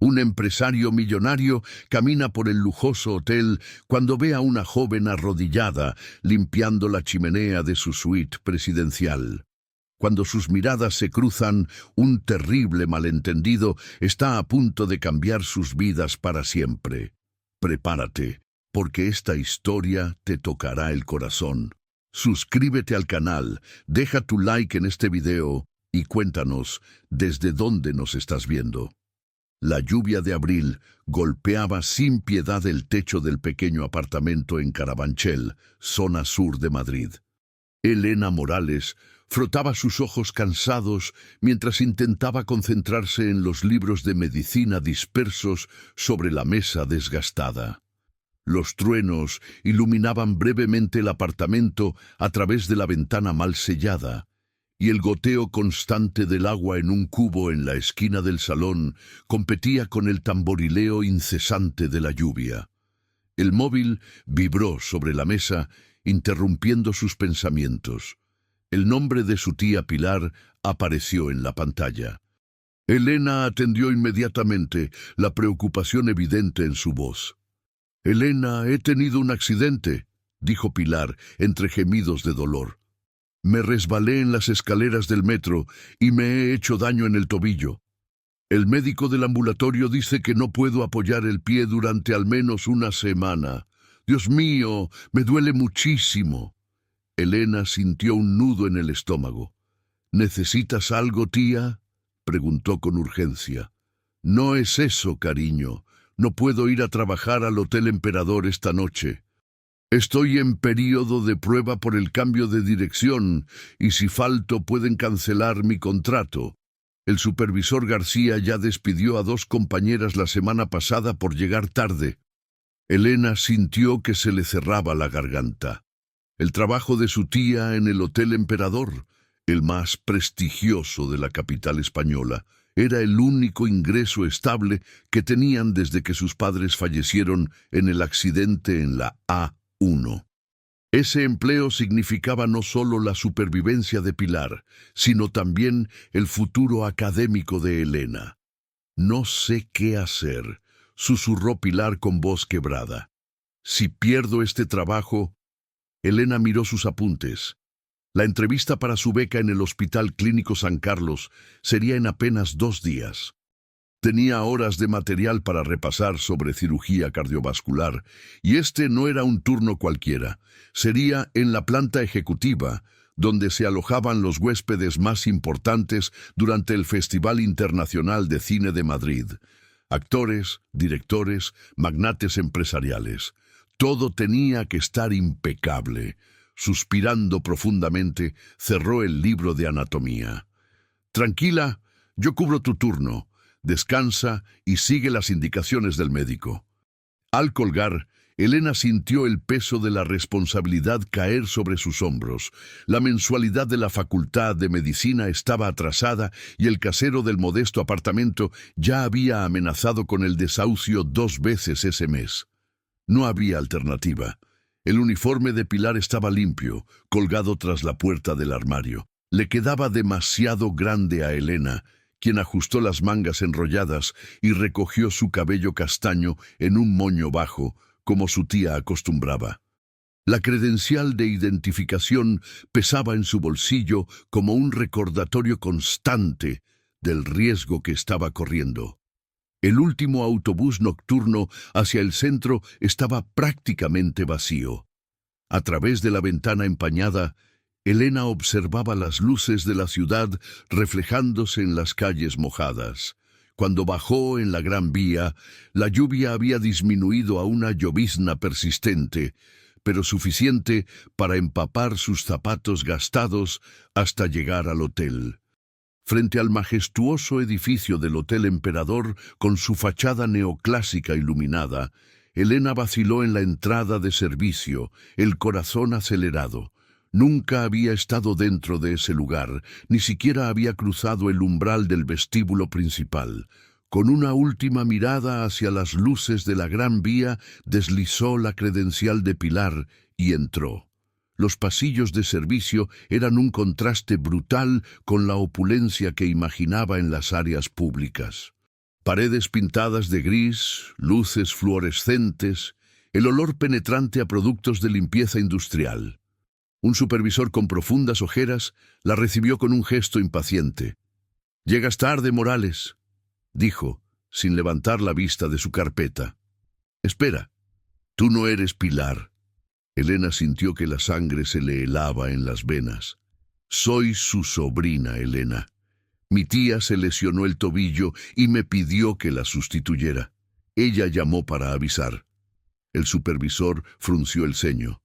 Un empresario millonario camina por el lujoso hotel cuando ve a una joven arrodillada limpiando la chimenea de su suite presidencial. Cuando sus miradas se cruzan, un terrible malentendido está a punto de cambiar sus vidas para siempre. Prepárate, porque esta historia te tocará el corazón. Suscríbete al canal, deja tu like en este video y cuéntanos desde dónde nos estás viendo. La lluvia de abril golpeaba sin piedad el techo del pequeño apartamento en Carabanchel, zona sur de Madrid. Elena Morales frotaba sus ojos cansados mientras intentaba concentrarse en los libros de medicina dispersos sobre la mesa desgastada. Los truenos iluminaban brevemente el apartamento a través de la ventana mal sellada, y el goteo constante del agua en un cubo en la esquina del salón competía con el tamborileo incesante de la lluvia. El móvil vibró sobre la mesa, interrumpiendo sus pensamientos. El nombre de su tía Pilar apareció en la pantalla. Elena atendió inmediatamente, la preocupación evidente en su voz. «Elena, he tenido un accidente», dijo Pilar, entre gemidos de dolor. «Me resbalé en las escaleras del metro y me he hecho daño en el tobillo. El médico del ambulatorio dice que no puedo apoyar el pie durante al menos una semana. Dios mío, me duele muchísimo». Elena sintió un nudo en el estómago. «¿Necesitas algo, tía?», preguntó con urgencia. «No es eso, cariño. No puedo ir a trabajar al Hotel Emperador esta noche. Estoy en período de prueba por el cambio de dirección y si falto pueden cancelar mi contrato. El supervisor García ya despidió a 2 compañeras la semana pasada por llegar tarde». Elena sintió que se le cerraba la garganta. El trabajo de su tía en el Hotel Emperador, el más prestigioso de la capital española, era el único ingreso estable que tenían desde que sus padres fallecieron en el accidente en la A1. Ese empleo significaba no solo la supervivencia de Pilar, sino también el futuro académico de Elena. «No sé qué hacer», susurró Pilar con voz quebrada. «Si pierdo este trabajo...». Elena miró sus apuntes. La entrevista para su beca en el Hospital Clínico San Carlos sería en apenas 2 días. Tenía horas de material para repasar sobre cirugía cardiovascular, y este no era un turno cualquiera. Sería en la planta ejecutiva, donde se alojaban los huéspedes más importantes durante el Festival Internacional de Cine de Madrid. Actores, directores, magnates empresariales. Todo tenía que estar impecable. Suspirando profundamente, cerró el libro de anatomía. «Tranquila, yo cubro tu turno. Descansa y sigue las indicaciones del médico». Al colgar, Elena sintió el peso de la responsabilidad caer sobre sus hombros. La mensualidad de la Facultad de Medicina estaba atrasada y el casero del modesto apartamento ya había amenazado con el desahucio 2 veces ese mes. No había alternativa. El uniforme de Pilar estaba limpio, colgado tras la puerta del armario. Le quedaba demasiado grande a Elena, quien ajustó las mangas enrolladas y recogió su cabello castaño en un moño bajo, como su tía acostumbraba. La credencial de identificación pesaba en su bolsillo como un recordatorio constante del riesgo que estaba corriendo. El último autobús nocturno hacia el centro estaba prácticamente vacío. A través de la ventana empañada, Elena observaba las luces de la ciudad reflejándose en las calles mojadas. Cuando bajó en la Gran Vía, la lluvia había disminuido a una llovizna persistente, pero suficiente para empapar sus zapatos gastados hasta llegar al hotel. Frente al majestuoso edificio del Hotel Emperador, con su fachada neoclásica iluminada, Elena vaciló en la entrada de servicio, el corazón acelerado. Nunca había estado dentro de ese lugar, ni siquiera había cruzado el umbral del vestíbulo principal. Con una última mirada hacia las luces de la Gran Vía, deslizó la credencial de Pilar y entró. Los pasillos de servicio eran un contraste brutal con la opulencia que imaginaba en las áreas públicas. Paredes pintadas de gris, luces fluorescentes, el olor penetrante a productos de limpieza industrial. Un supervisor con profundas ojeras la recibió con un gesto impaciente. «Llegas tarde, Morales», dijo, sin levantar la vista de su carpeta. «Espera, tú no eres Pilar». Elena sintió que la sangre se le helaba en las venas. «Soy su sobrina, Elena. Mi tía se lesionó el tobillo y me pidió que la sustituyera. Ella llamó para avisar». El supervisor frunció el ceño.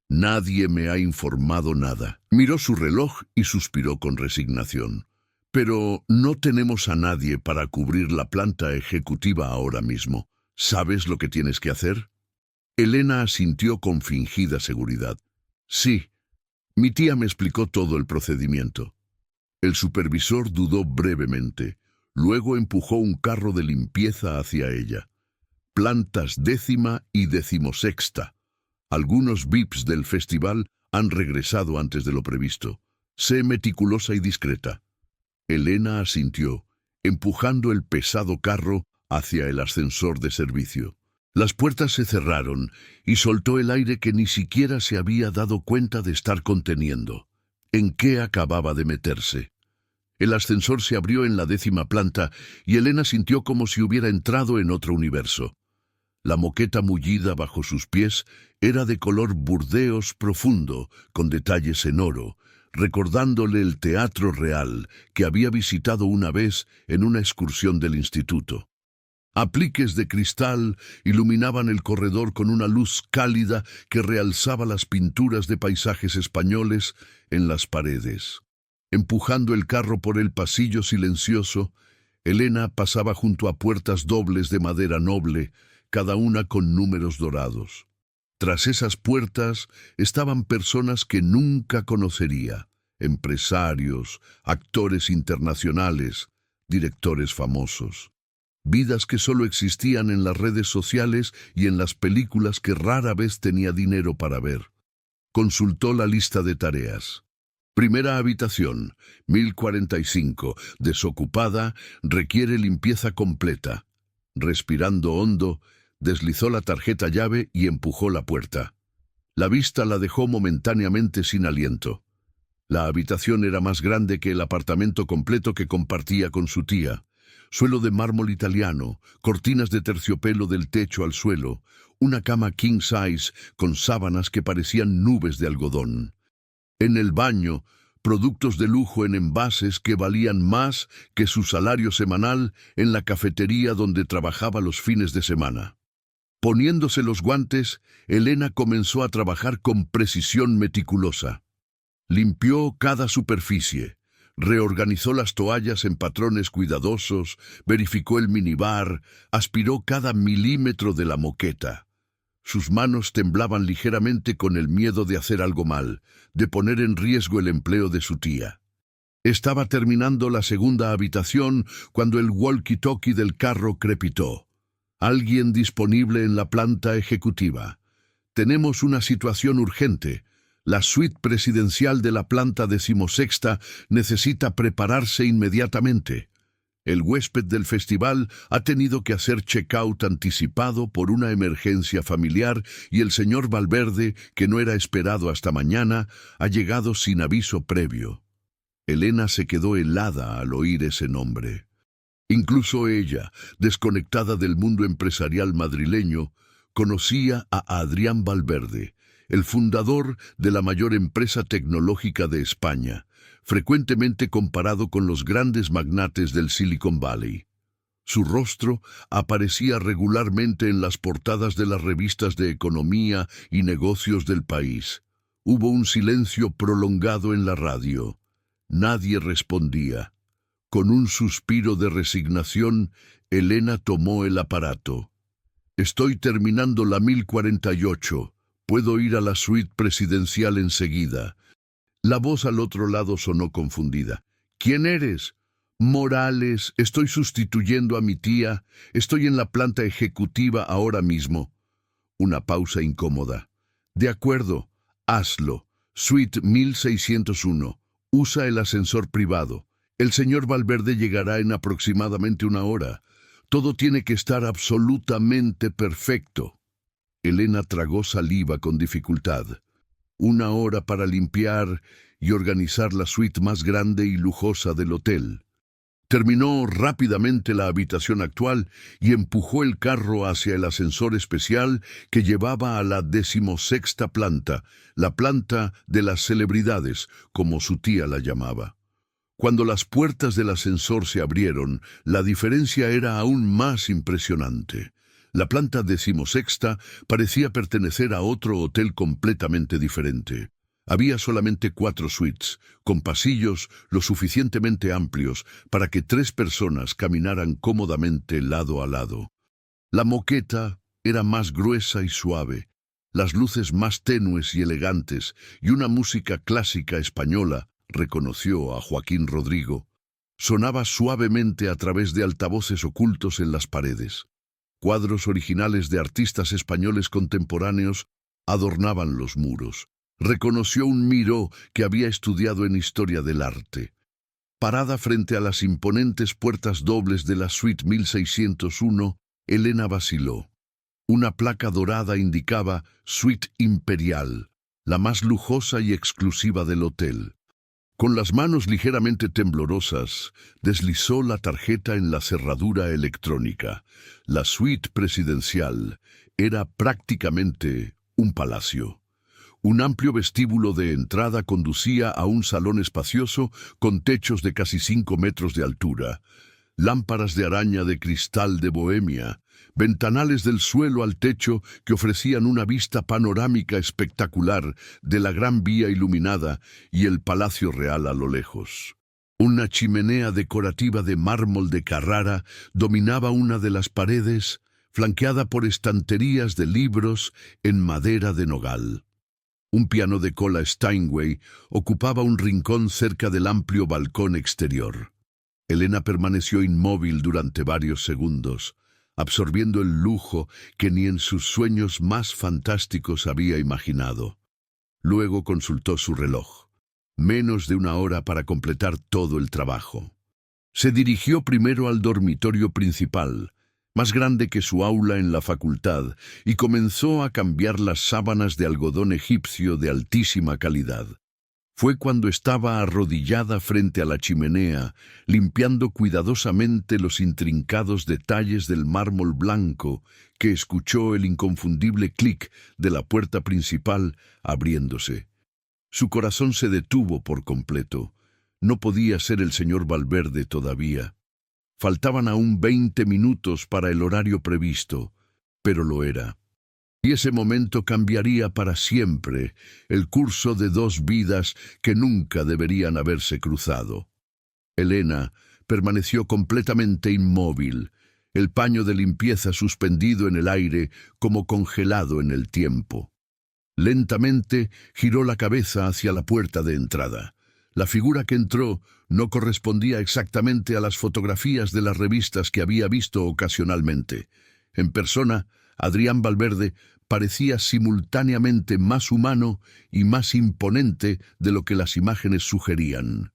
«Nadie me ha informado nada». Miró su reloj y suspiró con resignación. «Pero no tenemos a nadie para cubrir la planta ejecutiva ahora mismo. ¿Sabes lo que tienes que hacer?» Elena asintió con fingida seguridad. «Sí, mi tía me explicó todo el procedimiento». El supervisor dudó brevemente. Luego empujó un carro de limpieza hacia ella. Plantas 10ª y 16ª. Algunos VIPs del festival han regresado antes de lo previsto. Sé meticulosa y discreta». Elena asintió, empujando el pesado carro hacia el ascensor de servicio. Las puertas se cerraron y soltó el aire que ni siquiera se había dado cuenta de estar conteniendo. ¿En qué acababa de meterse? El ascensor se abrió en la 10ª planta y Elena sintió como si hubiera entrado en otro universo. La moqueta mullida bajo sus pies era de color burdeos profundo, con detalles en oro, recordándole el Teatro Real que había visitado una vez en una excursión del instituto. Apliques de cristal iluminaban el corredor con una luz cálida que realzaba las pinturas de paisajes españoles en las paredes. Empujando el carro por el pasillo silencioso, Elena pasaba junto a puertas dobles de madera noble, cada una con números dorados. Tras esas puertas estaban personas que nunca conocería, empresarios, actores internacionales, directores famosos. Vidas que solo existían en las redes sociales y en las películas que rara vez tenía dinero para ver. Consultó la lista de tareas. Primera habitación, 1045, desocupada, requiere limpieza completa. Respirando hondo, deslizó la tarjeta llave y empujó la puerta. La vista la dejó momentáneamente sin aliento. La habitación era más grande que el apartamento completo que compartía con su tía. Suelo de mármol italiano, cortinas de terciopelo del techo al suelo, una cama king size con sábanas que parecían nubes de algodón. En el baño, productos de lujo en envases que valían más que su salario semanal en la cafetería donde trabajaba los fines de semana. Poniéndose los guantes, Elena comenzó a trabajar con precisión meticulosa. Limpió cada superficie, reorganizó las toallas en patrones cuidadosos, verificó el minibar, aspiró cada milímetro de la moqueta. Sus manos temblaban ligeramente con el miedo de hacer algo mal, de poner en riesgo el empleo de su tía. Estaba terminando la segunda habitación cuando el walkie-talkie del carro crepitó. «Alguien disponible en la planta ejecutiva. Tenemos una situación urgente. La suite presidencial de la planta 16ª necesita prepararse inmediatamente. El huésped del festival ha tenido que hacer check-out anticipado por una emergencia familiar y el señor Valverde, que no era esperado hasta mañana, ha llegado sin aviso previo». Elena se quedó helada al oír ese nombre. Incluso ella, desconectada del mundo empresarial madrileño, conocía a Adrián Valverde, el fundador de la mayor empresa tecnológica de España, frecuentemente comparado con los grandes magnates del Silicon Valley. Su rostro aparecía regularmente en las portadas de las revistas de economía y negocios del país. Hubo un silencio prolongado en la radio. Nadie respondía. Con un suspiro de resignación, Elena tomó el aparato. «Estoy terminando la 1048. Puedo ir a la suite presidencial enseguida». La voz al otro lado sonó confundida. «¿Quién eres?» «Morales, estoy sustituyendo a mi tía. Estoy en la planta ejecutiva ahora mismo». Una pausa incómoda. «De acuerdo, hazlo. Suite 1601. Usa el ascensor privado. El señor Valverde llegará en aproximadamente 1 hora. Todo tiene que estar absolutamente perfecto. Elena tragó saliva con dificultad. 1 hora para limpiar y organizar la suite más grande y lujosa del hotel. Terminó rápidamente la habitación actual y empujó el carro hacia el ascensor especial que llevaba a la 16ª planta, la planta de las celebridades, como su tía la llamaba. Cuando las puertas del ascensor se abrieron, la diferencia era aún más impresionante. La planta 16ª parecía pertenecer a otro hotel completamente diferente. Había solamente 4 suites, con pasillos lo suficientemente amplios para que 3 personas caminaran cómodamente lado a lado. La moqueta era más gruesa y suave, las luces más tenues y elegantes, y una música clásica española, reconoció a Joaquín Rodrigo, sonaba suavemente a través de altavoces ocultos en las paredes. Cuadros originales de artistas españoles contemporáneos adornaban los muros. Reconoció un Miró que había estudiado en historia del arte. Parada frente a las imponentes puertas dobles de la suite 1601, Elena vaciló. Una placa dorada indicaba Suite Imperial, la más lujosa y exclusiva del hotel. Con las manos ligeramente temblorosas, deslizó la tarjeta en la cerradura electrónica. La suite presidencial era prácticamente un palacio. Un amplio vestíbulo de entrada conducía a un salón espacioso con techos de casi 5 metros de altura, lámparas de araña de cristal de Bohemia, ventanales del suelo al techo que ofrecían una vista panorámica espectacular de la Gran Vía iluminada y el Palacio Real a lo lejos. Una chimenea decorativa de mármol de Carrara dominaba una de las paredes, flanqueada por estanterías de libros en madera de nogal. Un piano de cola Steinway ocupaba un rincón cerca del amplio balcón exterior. Elena permaneció inmóvil durante varios segundos, absorbiendo el lujo que ni en sus sueños más fantásticos había imaginado. Luego consultó su reloj. Menos de 1 hora para completar todo el trabajo. Se dirigió primero al dormitorio principal, más grande que su aula en la facultad, y comenzó a cambiar las sábanas de algodón egipcio de altísima calidad. Fue cuando estaba arrodillada frente a la chimenea, limpiando cuidadosamente los intrincados detalles del mármol blanco, que escuchó el inconfundible clic de la puerta principal abriéndose. Su corazón se detuvo por completo. No podía ser el señor Valverde todavía. Faltaban aún 20 minutos para el horario previsto, pero lo era. Y ese momento cambiaría para siempre el curso de 2 vidas que nunca deberían haberse cruzado. Elena permaneció completamente inmóvil, el paño de limpieza suspendido en el aire como congelado en el tiempo. Lentamente giró la cabeza hacia la puerta de entrada. La figura que entró no correspondía exactamente a las fotografías de las revistas que había visto ocasionalmente. En persona, Adrián Valverde parecía simultáneamente más humano y más imponente de lo que las imágenes sugerían.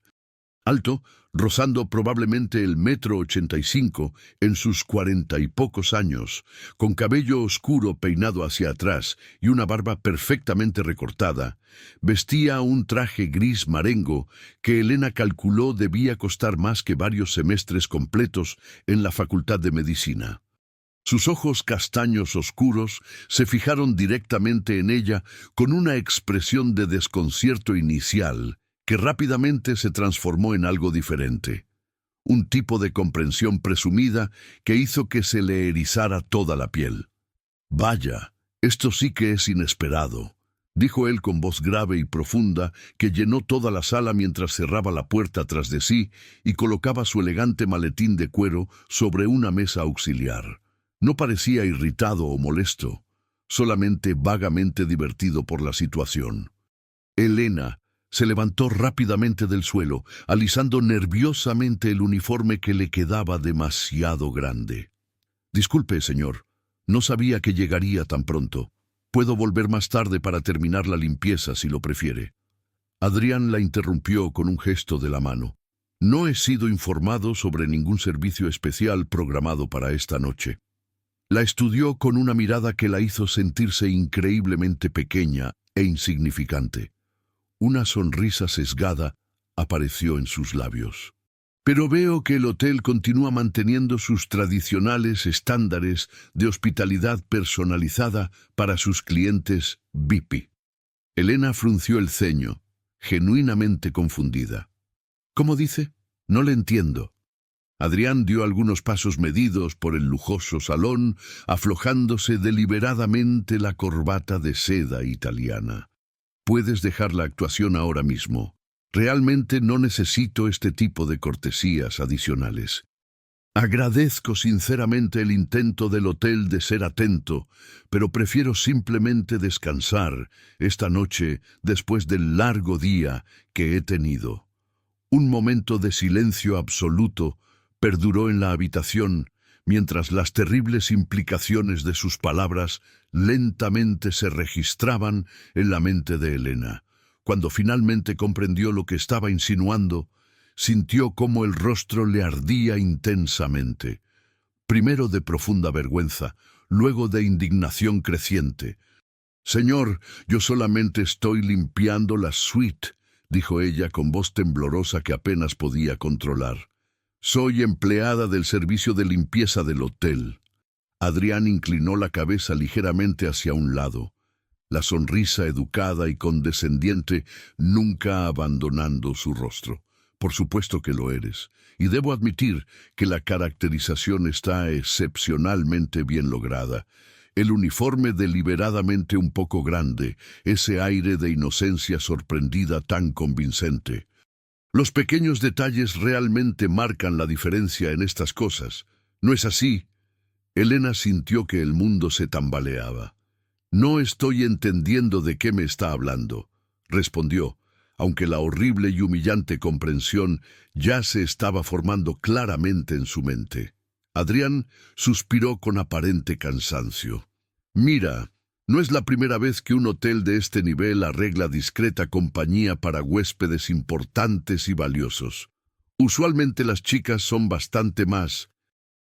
Alto, rozando probablemente el 1,85 m en sus 40 y pocos años, con cabello oscuro peinado hacia atrás y una barba perfectamente recortada, vestía un traje gris marengo que Elena calculó debía costar más que varios semestres completos en la Facultad de Medicina. Sus ojos castaños oscuros se fijaron directamente en ella con una expresión de desconcierto inicial que rápidamente se transformó en algo diferente. Un tipo de comprensión presumida que hizo que se le erizara toda la piel. «Vaya, esto sí que es inesperado», dijo él con voz grave y profunda que llenó toda la sala mientras cerraba la puerta tras de sí y colocaba su elegante maletín de cuero sobre una mesa auxiliar. No parecía irritado o molesto, solamente vagamente divertido por la situación. Elena se levantó rápidamente del suelo, alisando nerviosamente el uniforme que le quedaba demasiado grande. «Disculpe, señor, no sabía que llegaría tan pronto. Puedo volver más tarde para terminar la limpieza si lo prefiere». Adrián la interrumpió con un gesto de la mano. No he sido informado sobre ningún servicio especial programado para esta noche. La estudió con una mirada que la hizo sentirse increíblemente pequeña e insignificante. Una sonrisa sesgada apareció en sus labios. Pero veo que el hotel continúa manteniendo sus tradicionales estándares de hospitalidad personalizada para sus clientes VIP. Elena frunció el ceño, genuinamente confundida. ¿Cómo dice? No le entiendo. Adrián dio algunos pasos medidos por el lujoso salón, aflojándose deliberadamente la corbata de seda italiana. Puedes dejar la actuación ahora mismo. Realmente no necesito este tipo de cortesías adicionales. Agradezco sinceramente el intento del hotel de ser atento, pero prefiero simplemente descansar esta noche después del largo día que he tenido. Un momento de silencio absoluto perduró en la habitación, mientras las terribles implicaciones de sus palabras lentamente se registraban en la mente de Elena. Cuando finalmente comprendió lo que estaba insinuando, sintió cómo el rostro le ardía intensamente. Primero de profunda vergüenza, luego de indignación creciente. «Señor, yo solamente estoy limpiando la suite», dijo ella con voz temblorosa que apenas podía controlar. «Soy empleada del servicio de limpieza del hotel». Adrián inclinó la cabeza ligeramente hacia un lado, la sonrisa educada y condescendiente nunca abandonando su rostro. «Por supuesto que lo eres, y debo admitir que la caracterización está excepcionalmente bien lograda. El uniforme deliberadamente un poco grande, ese aire de inocencia sorprendida tan convincente. Los pequeños detalles realmente marcan la diferencia en estas cosas. ¿No es así?» Elena sintió que el mundo se tambaleaba. «No estoy entendiendo de qué me está hablando», respondió, aunque la horrible y humillante comprensión ya se estaba formando claramente en su mente. Adrián suspiró con aparente cansancio. «Mira, no es la primera vez que un hotel de este nivel arregla discreta compañía para huéspedes importantes y valiosos. Usualmente las chicas son bastante más».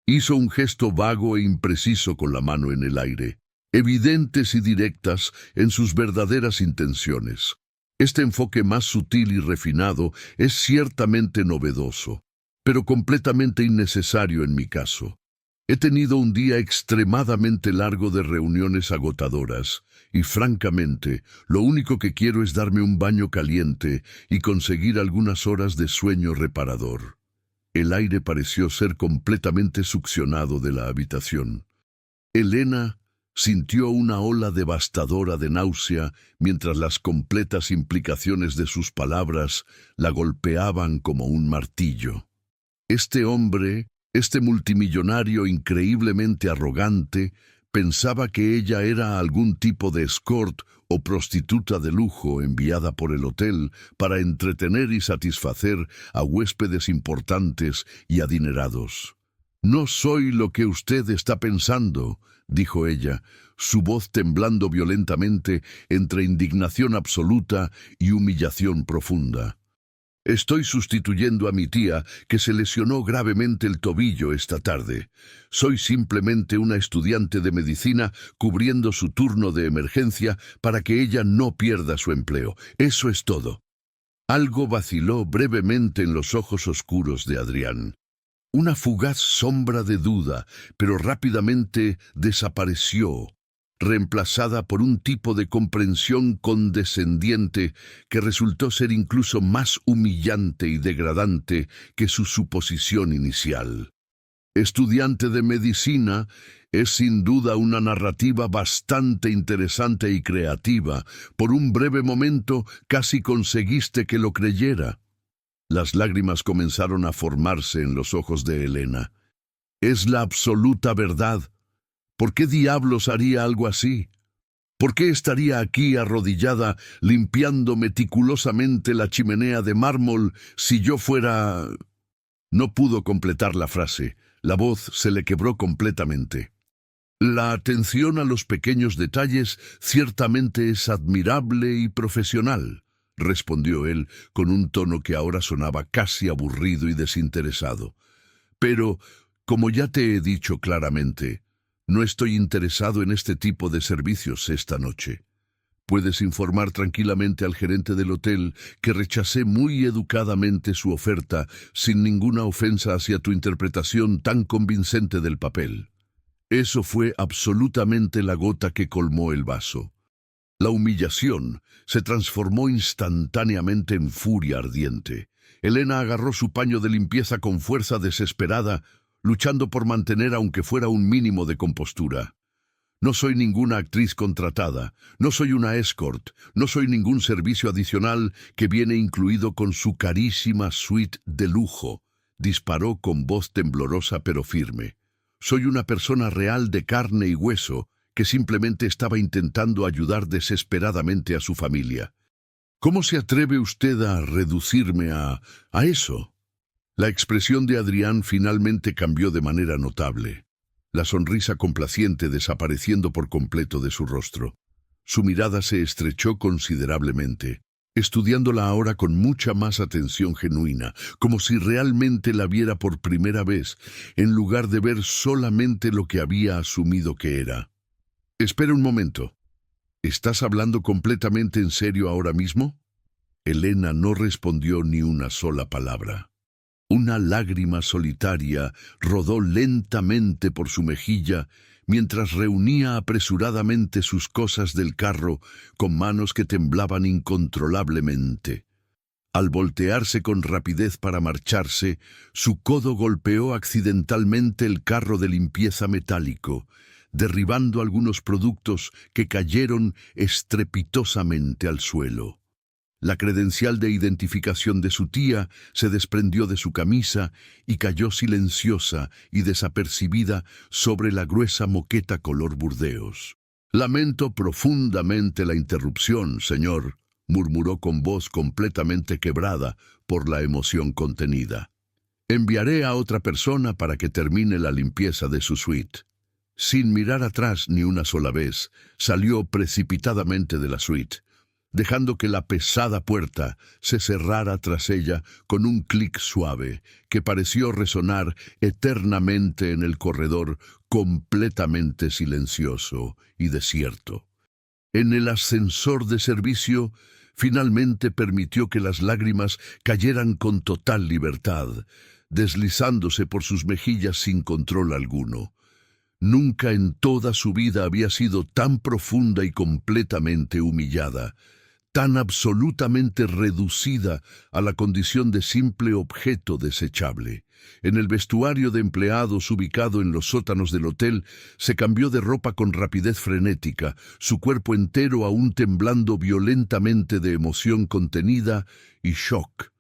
Hizo un gesto vago e impreciso con la mano en el aire, evidentes y directas en sus verdaderas intenciones. Este enfoque más sutil y refinado es ciertamente novedoso, pero completamente innecesario en mi caso. He tenido un día extremadamente largo de reuniones agotadoras, y francamente, lo único que quiero es darme un baño caliente y conseguir algunas horas de sueño reparador. El aire pareció ser completamente succionado de la habitación. Elena sintió una ola devastadora de náusea mientras las completas implicaciones de sus palabras la golpeaban como un martillo. Este hombre, este multimillonario increíblemente arrogante, pensaba que ella era algún tipo de escort o prostituta de lujo enviada por el hotel para entretener y satisfacer a huéspedes importantes y adinerados. «No soy lo que usted está pensando», dijo ella, su voz temblando violentamente entre indignación absoluta y humillación profunda. «Estoy sustituyendo a mi tía, que se lesionó gravemente el tobillo esta tarde. Soy simplemente una estudiante de medicina cubriendo su turno de emergencia para que ella no pierda su empleo. Eso es todo». Algo vaciló brevemente en los ojos oscuros de Adrián. Una fugaz sombra de duda, pero rápidamente desapareció, reemplazada por un tipo de comprensión condescendiente que resultó ser incluso más humillante y degradante que su suposición inicial. «Estudiante de medicina» es sin duda una narrativa bastante interesante y creativa. Por un breve momento casi conseguiste que lo creyera. Las lágrimas comenzaron a formarse en los ojos de Elena. «Es la absoluta verdad. ¿Por qué diablos haría algo así? ¿Por qué estaría aquí arrodillada limpiando meticulosamente la chimenea de mármol si yo fuera...?» No pudo completar la frase. La voz se le quebró completamente. «La atención a los pequeños detalles ciertamente es admirable y profesional», respondió él con un tono que ahora sonaba casi aburrido y desinteresado. Pero, como ya te he dicho claramente, no estoy interesado en este tipo de servicios esta noche. Puedes informar tranquilamente al gerente del hotel que rechacé muy educadamente su oferta sin ninguna ofensa hacia tu interpretación tan convincente del papel. Eso fue absolutamente la gota que colmó el vaso. La humillación se transformó instantáneamente en furia ardiente. Elena agarró su paño de limpieza con fuerza desesperada, luchando por mantener aunque fuera un mínimo de compostura. No soy ninguna actriz contratada, no soy una escort, no soy ningún servicio adicional que viene incluido con su carísima suite de lujo, disparó con voz temblorosa pero firme. Soy una persona real de carne y hueso que simplemente estaba intentando ayudar desesperadamente a su familia. ¿Cómo se atreve usted a reducirme a eso? La expresión de Adrián finalmente cambió de manera notable, la sonrisa complaciente desapareciendo por completo de su rostro. Su mirada se estrechó considerablemente, estudiándola ahora con mucha más atención genuina, como si realmente la viera por primera vez, en lugar de ver solamente lo que había asumido que era. Espera un momento. ¿Estás hablando completamente en serio ahora mismo? Elena no respondió ni una sola palabra. Una lágrima solitaria rodó lentamente por su mejilla mientras reunía apresuradamente sus cosas del carro con manos que temblaban incontrolablemente. Al voltearse con rapidez para marcharse, su codo golpeó accidentalmente el carro de limpieza metálico, derribando algunos productos que cayeron estrepitosamente al suelo. La credencial de identificación de su tía se desprendió de su camisa y cayó silenciosa y desapercibida sobre la gruesa moqueta color burdeos. «Lamento profundamente la interrupción, señor», murmuró con voz completamente quebrada por la emoción contenida. «Enviaré a otra persona para que termine la limpieza de su suite». Sin mirar atrás ni una sola vez, salió precipitadamente de la suite, dejando que la pesada puerta se cerrara tras ella con un clic suave que pareció resonar eternamente en el corredor completamente silencioso y desierto. En el ascensor de servicio, finalmente permitió que las lágrimas cayeran con total libertad, deslizándose por sus mejillas sin control alguno. Nunca en toda su vida había sido tan profunda y completamente humillada, tan absolutamente reducida a la condición de simple objeto desechable. En el vestuario de empleados ubicado en los sótanos del hotel, se cambió de ropa con rapidez frenética, su cuerpo entero aún temblando violentamente de emoción contenida y shock.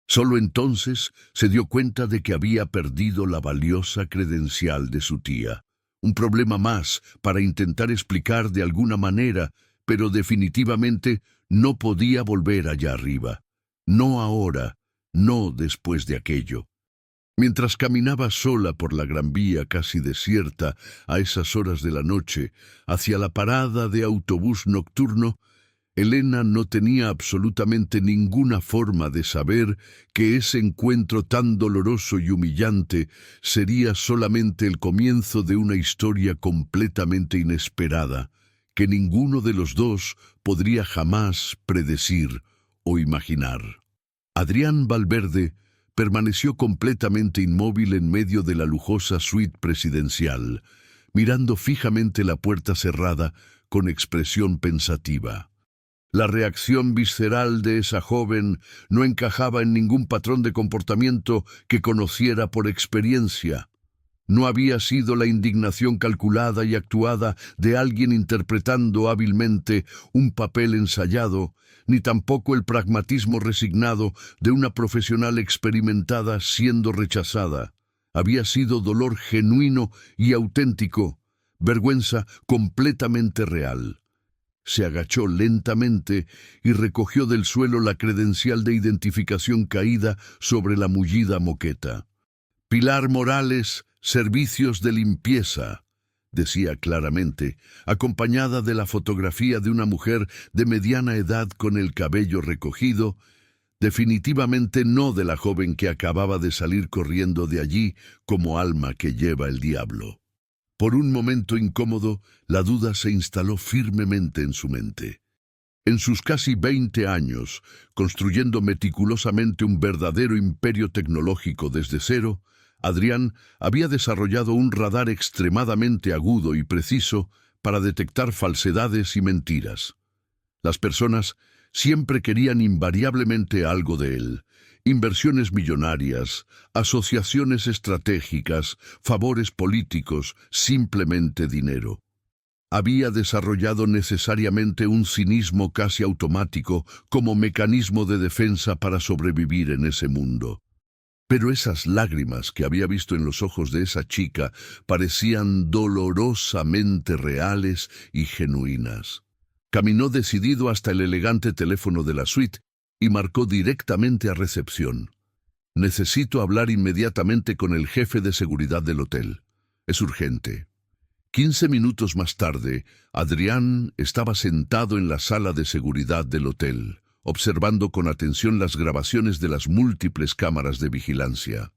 Solo entonces se dio cuenta de que había perdido la valiosa credencial de su tía. Un problema más para intentar explicar de alguna manera, pero definitivamente no podía volver allá arriba. No ahora, no después de aquello. Mientras caminaba sola por la Gran Vía casi desierta a esas horas de la noche, hacia la parada de autobús nocturno, Elena no tenía absolutamente ninguna forma de saber que ese encuentro tan doloroso y humillante sería solamente el comienzo de una historia completamente inesperada, que ninguno de los dos podría jamás predecir o imaginar. Adrián Valverde permaneció completamente inmóvil en medio de la lujosa suite presidencial, mirando fijamente la puerta cerrada con expresión pensativa. La reacción visceral de esa joven no encajaba en ningún patrón de comportamiento que conociera por experiencia. No había sido la indignación calculada y actuada de alguien interpretando hábilmente un papel ensayado, ni tampoco el pragmatismo resignado de una profesional experimentada siendo rechazada. Había sido dolor genuino y auténtico, vergüenza completamente real. Se agachó lentamente y recogió del suelo la credencial de identificación caída sobre la mullida moqueta. Pilar Morales, Servicios de Limpieza, decía claramente, acompañada de la fotografía de una mujer de mediana edad con el cabello recogido, definitivamente no de la joven que acababa de salir corriendo de allí como alma que lleva el diablo. Por un momento incómodo, la duda se instaló firmemente en su mente. En sus casi 20 años, construyendo meticulosamente un verdadero imperio tecnológico desde cero, Adrián había desarrollado un radar extremadamente agudo y preciso para detectar falsedades y mentiras. Las personas siempre querían invariablemente algo de él: inversiones millonarias, asociaciones estratégicas, favores políticos, simplemente dinero. Había desarrollado necesariamente un cinismo casi automático como mecanismo de defensa para sobrevivir en ese mundo. Pero esas lágrimas que había visto en los ojos de esa chica parecían dolorosamente reales y genuinas. Caminó decidido hasta el elegante teléfono de la suite y marcó directamente a recepción. «Necesito hablar inmediatamente con el jefe de seguridad del hotel. Es urgente». 15 minutos más tarde, Adrián estaba sentado en la sala de seguridad del hotel, observando con atención las grabaciones de las múltiples cámaras de vigilancia.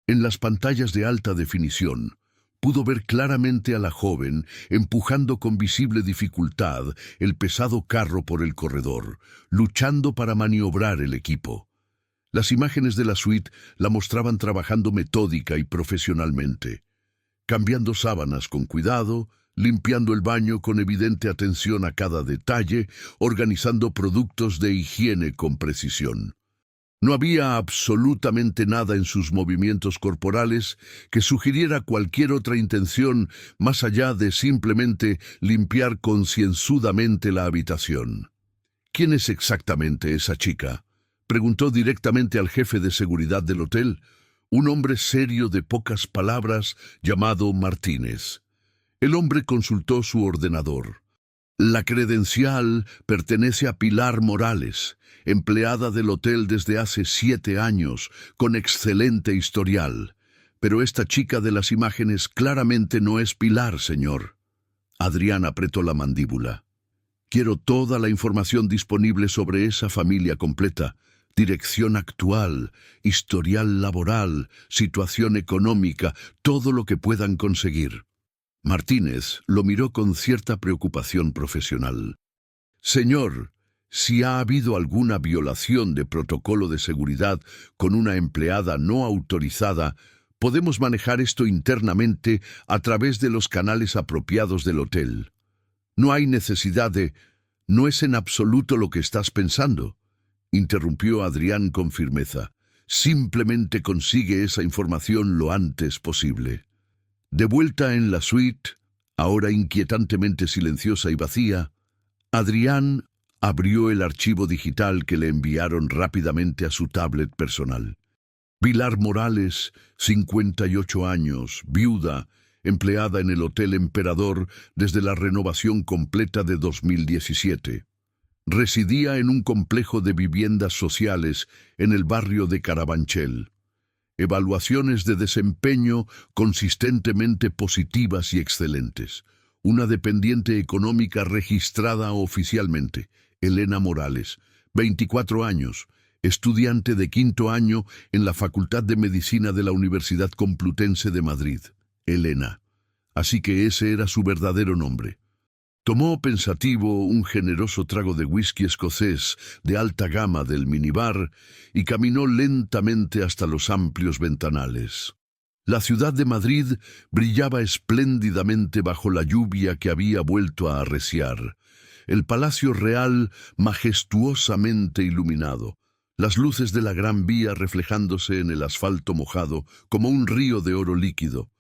En las pantallas de alta definición, pudo ver claramente a la joven empujando con visible dificultad el pesado carro por el corredor, luchando para maniobrar el equipo. Las imágenes de la suite la mostraban trabajando metódica y profesionalmente, cambiando sábanas con cuidado, limpiando el baño con evidente atención a cada detalle, organizando productos de higiene con precisión. No había absolutamente nada en sus movimientos corporales que sugiriera cualquier otra intención más allá de simplemente limpiar concienzudamente la habitación. «¿Quién es exactamente esa chica?», preguntó directamente al jefe de seguridad del hotel, un hombre serio de pocas palabras llamado Martínez. El hombre consultó su ordenador. «La credencial pertenece a Pilar Morales, empleada del hotel desde hace 7 años, con excelente historial. Pero esta chica de las imágenes claramente no es Pilar, señor». Adrián apretó la mandíbula. «Quiero toda la información disponible sobre esa familia completa. Dirección actual, historial laboral, situación económica, todo lo que puedan conseguir». Martínez lo miró con cierta preocupación profesional. «Señor, si ha habido alguna violación de protocolo de seguridad con una empleada no autorizada, podemos manejar esto internamente a través de los canales apropiados del hotel. No hay necesidad de... No es en absoluto lo que estás pensando», interrumpió Adrián con firmeza. «Simplemente consigue esa información lo antes posible». De vuelta en la suite, ahora inquietantemente silenciosa y vacía, Adrián abrió el archivo digital que le enviaron rápidamente a su tablet personal. Pilar Morales, 58 años, viuda, empleada en el Hotel Emperador desde la renovación completa de 2017. Residía en un complejo de viviendas sociales en el barrio de Carabanchel. Evaluaciones de desempeño consistentemente positivas y excelentes. Una dependiente económica registrada oficialmente, Elena Morales, 24 años, estudiante de 5º año en la Facultad de Medicina de la Universidad Complutense de Madrid. Elena. Así que ese era su verdadero nombre. Tomó pensativo un generoso trago de whisky escocés de alta gama del minibar y caminó lentamente hasta los amplios ventanales. La ciudad de Madrid brillaba espléndidamente bajo la lluvia que había vuelto a arreciar. El Palacio Real majestuosamente iluminado, las luces de la Gran Vía reflejándose en el asfalto mojado como un río de oro líquido.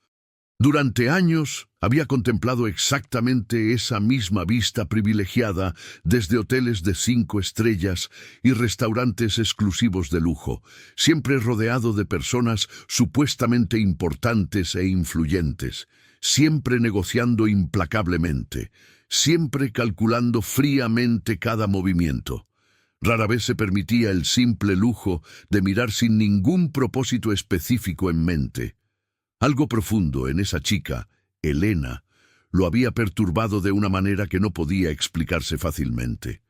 Durante años había contemplado exactamente esa misma vista privilegiada desde hoteles de 5 estrellas y restaurantes exclusivos de lujo, siempre rodeado de personas supuestamente importantes e influyentes, siempre negociando implacablemente, siempre calculando fríamente cada movimiento. Rara vez se permitía el simple lujo de mirar sin ningún propósito específico en mente. Algo profundo en esa chica, Elena, lo había perturbado de una manera que no podía explicarse fácilmente.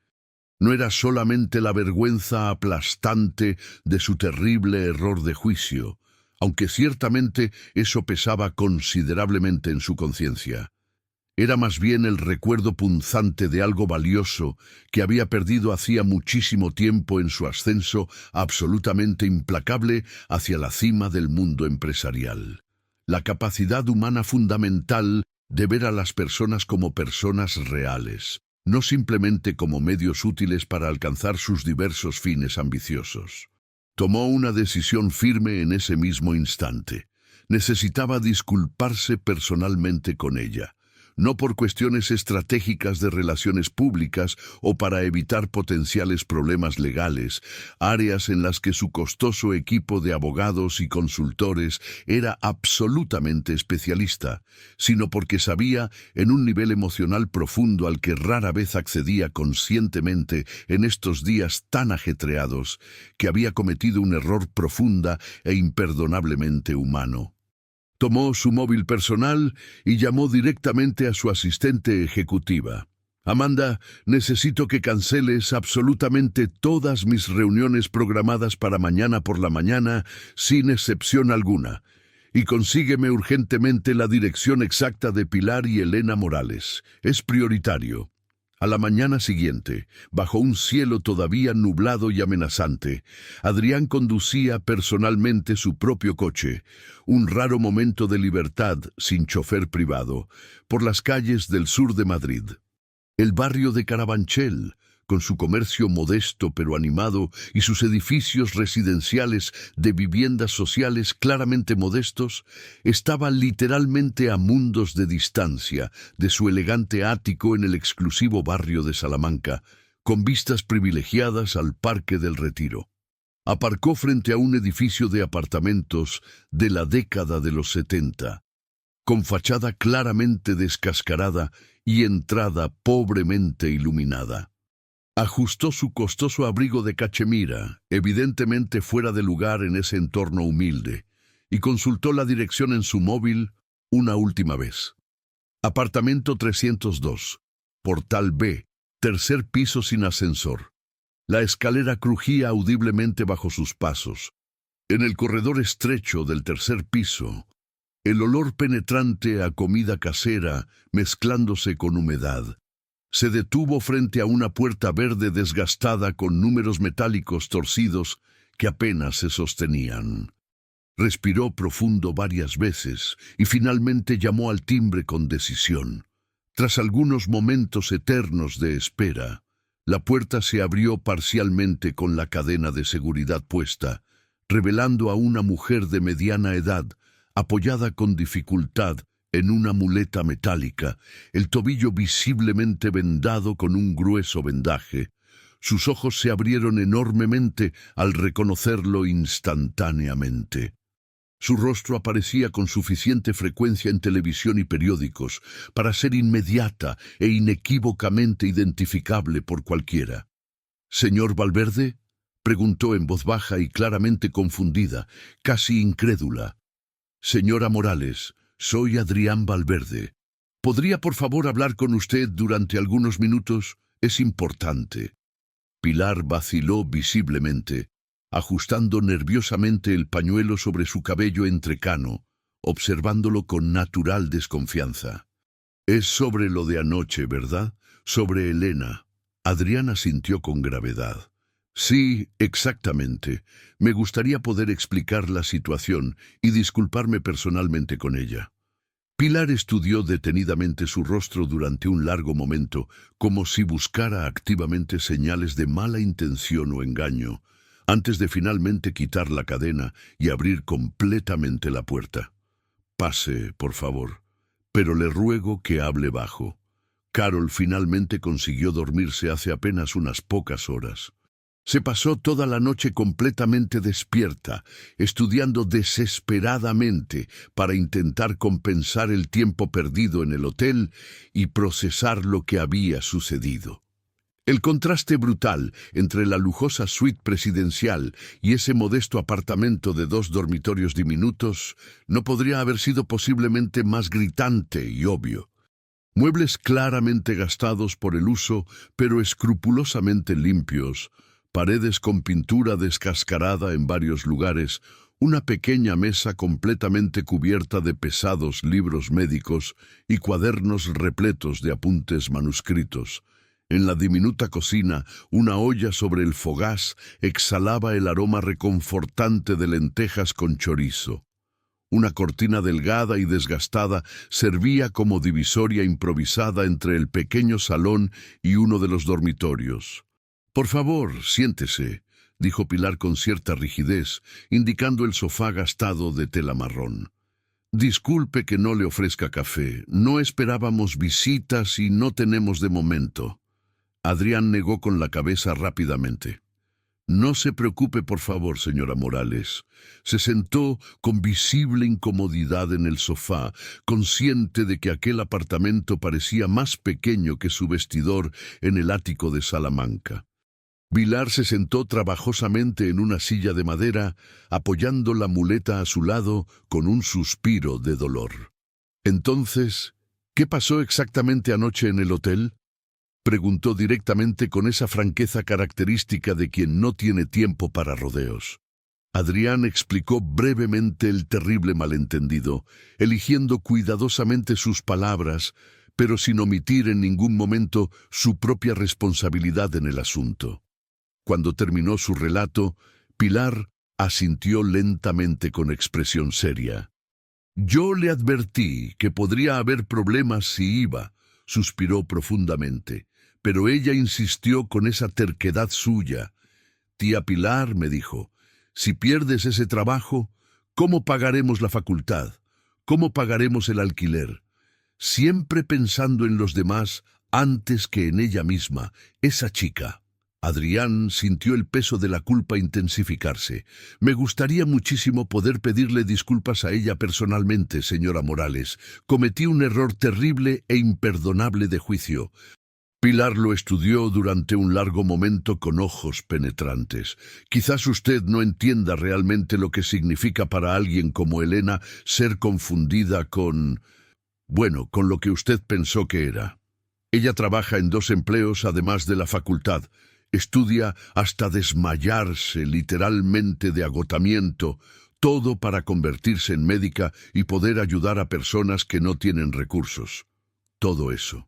No era solamente la vergüenza aplastante de su terrible error de juicio, aunque ciertamente eso pesaba considerablemente en su conciencia. Era más bien el recuerdo punzante de algo valioso que había perdido hacía muchísimo tiempo en su ascenso absolutamente implacable hacia la cima del mundo empresarial. La capacidad humana fundamental de ver a las personas como personas reales, no simplemente como medios útiles para alcanzar sus diversos fines ambiciosos. Tomó una decisión firme en ese mismo instante. Necesitaba disculparse personalmente con ella, no por cuestiones estratégicas de relaciones públicas o para evitar potenciales problemas legales, áreas en las que su costoso equipo de abogados y consultores era absolutamente especialista, sino porque sabía, en un nivel emocional profundo al que rara vez accedía conscientemente en estos días tan ajetreados, que había cometido un error profunda e imperdonablemente humano. Tomó su móvil personal y llamó directamente a su asistente ejecutiva. «Amanda, necesito que canceles absolutamente todas mis reuniones programadas para mañana por la mañana, sin excepción alguna, y consígueme urgentemente la dirección exacta de Pilar y Elena Morales. Es prioritario». A la mañana siguiente, bajo un cielo todavía nublado y amenazante, Adrián conducía personalmente su propio coche, un raro momento de libertad sin chofer privado, por las calles del sur de Madrid. El barrio de Carabanchel, con su comercio modesto pero animado y sus edificios residenciales de viviendas sociales claramente modestos, estaba literalmente a mundos de distancia de su elegante ático en el exclusivo barrio de Salamanca, con vistas privilegiadas al Parque del Retiro. Aparcó frente a un edificio de apartamentos de la década de los 70, con fachada claramente descascarada y entrada pobremente iluminada. Ajustó su costoso abrigo de cachemira, evidentemente fuera de lugar en ese entorno humilde, y consultó la dirección en su móvil una última vez. Apartamento 302, Portal B, tercer piso sin ascensor. La escalera crujía audiblemente bajo sus pasos. En el corredor estrecho del tercer piso, el olor penetrante a comida casera mezclándose con humedad. Se detuvo frente a una puerta verde desgastada con números metálicos torcidos que apenas se sostenían. Respiró profundo varias veces y finalmente llamó al timbre con decisión. Tras algunos momentos eternos de espera, la puerta se abrió parcialmente con la cadena de seguridad puesta, revelando a una mujer de mediana edad, apoyada con dificultad en una muleta metálica, el tobillo visiblemente vendado con un grueso vendaje. Sus ojos se abrieron enormemente al reconocerlo instantáneamente. Su rostro aparecía con suficiente frecuencia en televisión y periódicos para ser inmediata e inequívocamente identificable por cualquiera. «¿Señor Valverde?», preguntó en voz baja y claramente confundida, casi incrédula. «Señora Morales, soy Adrián Valverde. ¿Podría por favor hablar con usted durante algunos minutos? Es importante». Pilar vaciló visiblemente, ajustando nerviosamente el pañuelo sobre su cabello entrecano, observándolo con natural desconfianza. «Es sobre lo de anoche, ¿verdad? Sobre Elena». Adrián asintió con gravedad. «Sí, exactamente. Me gustaría poder explicar la situación y disculparme personalmente con ella». Pilar estudió detenidamente su rostro durante un largo momento, como si buscara activamente señales de mala intención o engaño, antes de finalmente quitar la cadena y abrir completamente la puerta. «Pase, por favor, pero le ruego que hable bajo». Carol finalmente consiguió dormirse hace apenas unas pocas horas. Se pasó toda la noche completamente despierta, estudiando desesperadamente para intentar compensar el tiempo perdido en el hotel y procesar lo que había sucedido. El contraste brutal entre la lujosa suite presidencial y ese modesto apartamento de 2 dormitorios diminutos no podría haber sido posiblemente más gritante y obvio. Muebles claramente gastados por el uso, pero escrupulosamente limpios, paredes con pintura descascarada en varios lugares, una pequeña mesa completamente cubierta de pesados libros médicos y cuadernos repletos de apuntes manuscritos. En la diminuta cocina, una olla sobre el fogaz exhalaba el aroma reconfortante de lentejas con chorizo. Una cortina delgada y desgastada servía como divisoria improvisada entre el pequeño salón y uno de los dormitorios. «Por favor, siéntese», dijo Pilar con cierta rigidez, indicando el sofá gastado de tela marrón. «Disculpe que no le ofrezca café. No esperábamos visitas y no tenemos de momento». Adrián negó con la cabeza rápidamente. «No se preocupe, por favor, señora Morales». Se sentó con visible incomodidad en el sofá, consciente de que aquel apartamento parecía más pequeño que su vestidor en el ático de Salamanca. Pilar se sentó trabajosamente en una silla de madera, apoyando la muleta a su lado con un suspiro de dolor. «Entonces, ¿qué pasó exactamente anoche en el hotel?», preguntó directamente con esa franqueza característica de quien no tiene tiempo para rodeos. Adrián explicó brevemente el terrible malentendido, eligiendo cuidadosamente sus palabras, pero sin omitir en ningún momento su propia responsabilidad en el asunto. Cuando terminó su relato, Pilar asintió lentamente con expresión seria. «Yo le advertí que podría haber problemas si iba», suspiró profundamente, pero ella insistió con esa terquedad suya. «Tía Pilar», me dijo, «si pierdes ese trabajo, ¿cómo pagaremos la facultad? ¿Cómo pagaremos el alquiler?». Siempre pensando en los demás antes que en ella misma, esa chica. Adrián sintió el peso de la culpa intensificarse. «Me gustaría muchísimo poder pedirle disculpas a ella personalmente, señora Morales. Cometí un error terrible e imperdonable de juicio». Pilar lo estudió durante un largo momento con ojos penetrantes. «Quizás usted no entienda realmente lo que significa para alguien como Elena ser confundida con... bueno, con lo que usted pensó que era. Ella trabaja en 2 empleos además de la facultad. Estudia hasta desmayarse literalmente de agotamiento, todo para convertirse en médica y poder ayudar a personas que no tienen recursos. Todo eso».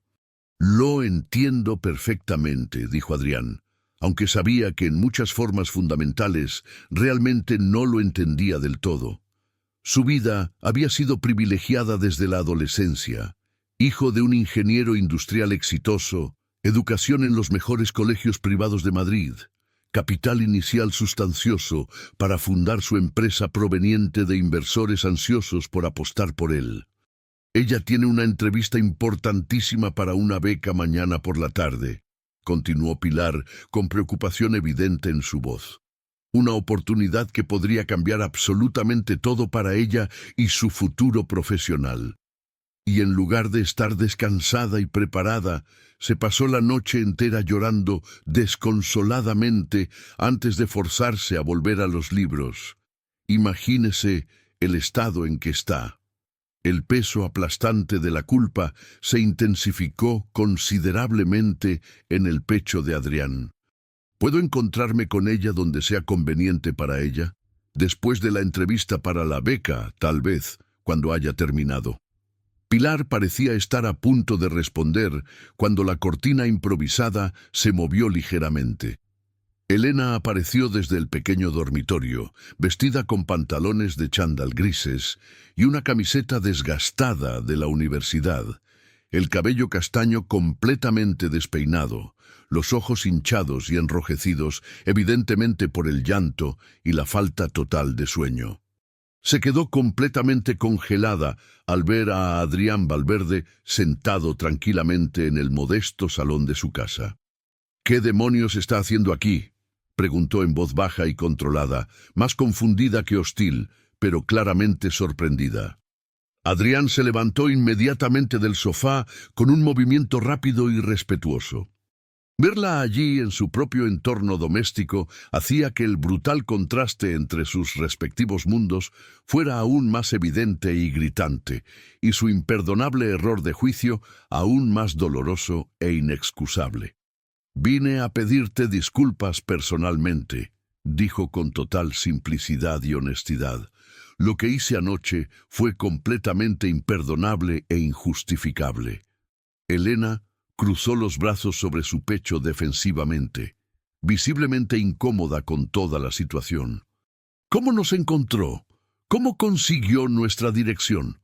«Lo entiendo perfectamente», dijo Adrián, aunque sabía que en muchas formas fundamentales realmente no lo entendía del todo. Su vida había sido privilegiada desde la adolescencia. Hijo de un ingeniero industrial exitoso, educación en los mejores colegios privados de Madrid, capital inicial sustancioso para fundar su empresa proveniente de inversores ansiosos por apostar por él. «Ella tiene una entrevista importantísima para una beca mañana por la tarde», continuó Pilar con preocupación evidente en su voz. «Una oportunidad que podría cambiar absolutamente todo para ella y su futuro profesional. Y en lugar de estar descansada y preparada, se pasó la noche entera llorando desconsoladamente antes de forzarse a volver a los libros. Imagínese el estado en que está». El peso aplastante de la culpa se intensificó considerablemente en el pecho de Adrián. «¿Puedo encontrarme con ella donde sea conveniente para ella? Después de la entrevista para la beca, tal vez, cuando haya terminado». Pilar parecía estar a punto de responder cuando la cortina improvisada se movió ligeramente. Elena apareció desde el pequeño dormitorio, vestida con pantalones de chándal grises y una camiseta desgastada de la universidad, el cabello castaño completamente despeinado, los ojos hinchados y enrojecidos, evidentemente por el llanto y la falta total de sueño. Se quedó completamente congelada al ver a Adrián Valverde sentado tranquilamente en el modesto salón de su casa. «¿Qué demonios está haciendo aquí?», preguntó en voz baja y controlada, más confundida que hostil, pero claramente sorprendida. Adrián se levantó inmediatamente del sofá con un movimiento rápido y respetuoso. Verla allí en su propio entorno doméstico hacía que el brutal contraste entre sus respectivos mundos fuera aún más evidente y gritante, y su imperdonable error de juicio aún más doloroso e inexcusable. «Vine a pedirte disculpas personalmente», dijo con total simplicidad y honestidad. «Lo que hice anoche fue completamente imperdonable e injustificable». Elena cruzó los brazos sobre su pecho defensivamente, visiblemente incómoda con toda la situación. «¿Cómo nos encontró? ¿Cómo consiguió nuestra dirección?».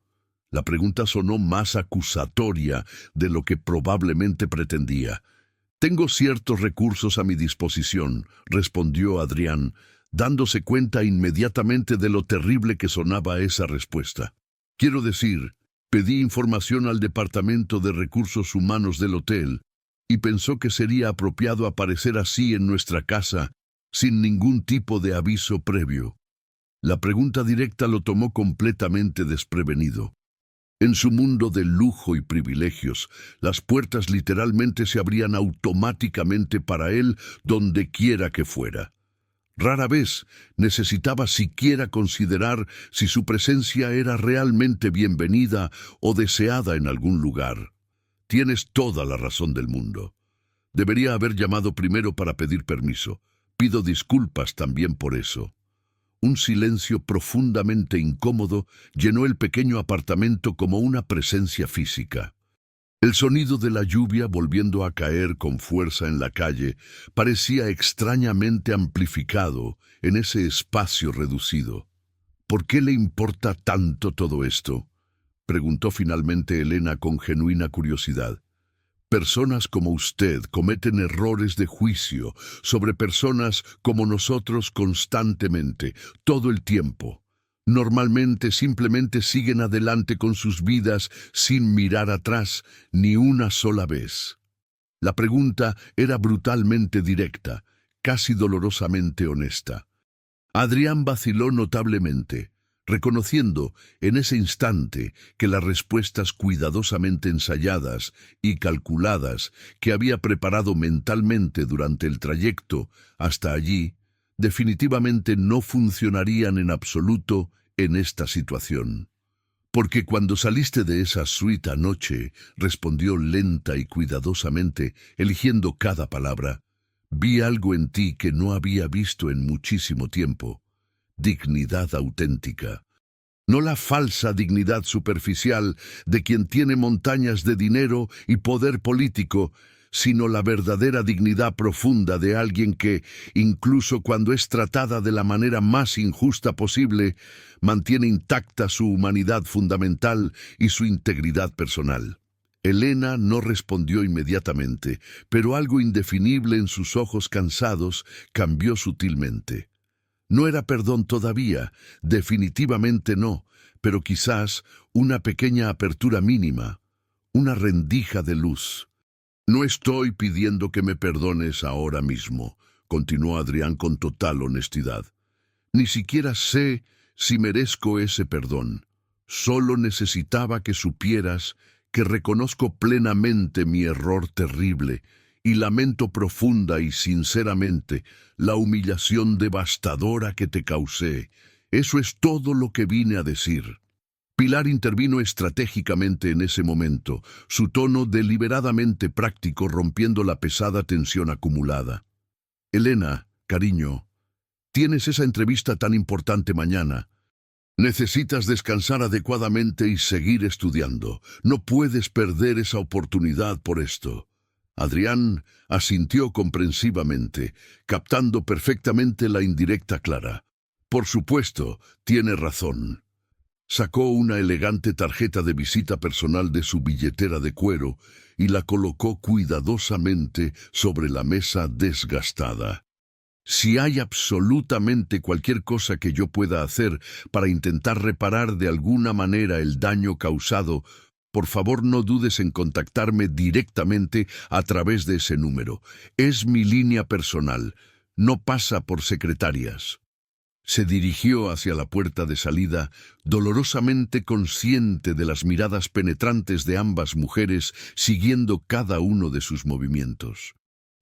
La pregunta sonó más acusatoria de lo que probablemente pretendía. «Tengo ciertos recursos a mi disposición», respondió Adrián, dándose cuenta inmediatamente de lo terrible que sonaba esa respuesta. «Quiero decir, pedí información al Departamento de Recursos Humanos del hotel y pensó que sería apropiado aparecer así en nuestra casa sin ningún tipo de aviso previo». La pregunta directa lo tomó completamente desprevenido. En su mundo de lujo y privilegios, las puertas literalmente se abrían automáticamente para él donde quiera que fuera. Rara vez necesitaba siquiera considerar si su presencia era realmente bienvenida o deseada en algún lugar. «Tienes toda la razón del mundo. Debería haber llamado primero para pedir permiso. Pido disculpas también por eso». Un silencio profundamente incómodo llenó el pequeño apartamento como una presencia física. El sonido de la lluvia volviendo a caer con fuerza en la calle parecía extrañamente amplificado en ese espacio reducido. «¿Por qué le importa tanto todo esto?», preguntó finalmente Elena con genuina curiosidad. «Personas como usted cometen errores de juicio sobre personas como nosotros constantemente, todo el tiempo. Normalmente simplemente siguen adelante con sus vidas sin mirar atrás ni una sola vez». La pregunta era brutalmente directa, casi dolorosamente honesta. Adrián vaciló notablemente, reconociendo en ese instante que las respuestas cuidadosamente ensayadas y calculadas que había preparado mentalmente durante el trayecto hasta allí definitivamente no funcionarían en absoluto en esta situación. «Porque cuando saliste de esa suite anoche», respondió lenta y cuidadosamente, eligiendo cada palabra, «vi algo en ti que no había visto en muchísimo tiempo. Dignidad auténtica. No la falsa dignidad superficial de quien tiene montañas de dinero y poder político, sino la verdadera dignidad profunda de alguien que, incluso cuando es tratada de la manera más injusta posible, mantiene intacta su humanidad fundamental y su integridad personal». Elena no respondió inmediatamente, pero algo indefinible en sus ojos cansados cambió sutilmente. No era perdón todavía, definitivamente no, pero quizás una pequeña apertura mínima, una rendija de luz. «No estoy pidiendo que me perdones ahora mismo», continuó Adrián con total honestidad. «Ni siquiera sé si merezco ese perdón. Solo necesitaba que supieras que reconozco plenamente mi error terrible y lamento profunda y sinceramente la humillación devastadora que te causé. Eso es todo lo que vine a decir». Pilar intervino estratégicamente en ese momento, su tono deliberadamente práctico rompiendo la pesada tensión acumulada. «Elena, cariño, tienes esa entrevista tan importante mañana. Necesitas descansar adecuadamente y seguir estudiando. No puedes perder esa oportunidad por esto». Adrián asintió comprensivamente, captando perfectamente la indirecta clara. «Por supuesto, tiene razón». Sacó una elegante tarjeta de visita personal de su billetera de cuero y la colocó cuidadosamente sobre la mesa desgastada. «Si hay absolutamente cualquier cosa que yo pueda hacer para intentar reparar de alguna manera el daño causado, por favor no dudes en contactarme directamente a través de ese número. Es mi línea personal, no pasa por secretarias». Se dirigió hacia la puerta de salida, dolorosamente consciente de las miradas penetrantes de ambas mujeres, siguiendo cada uno de sus movimientos.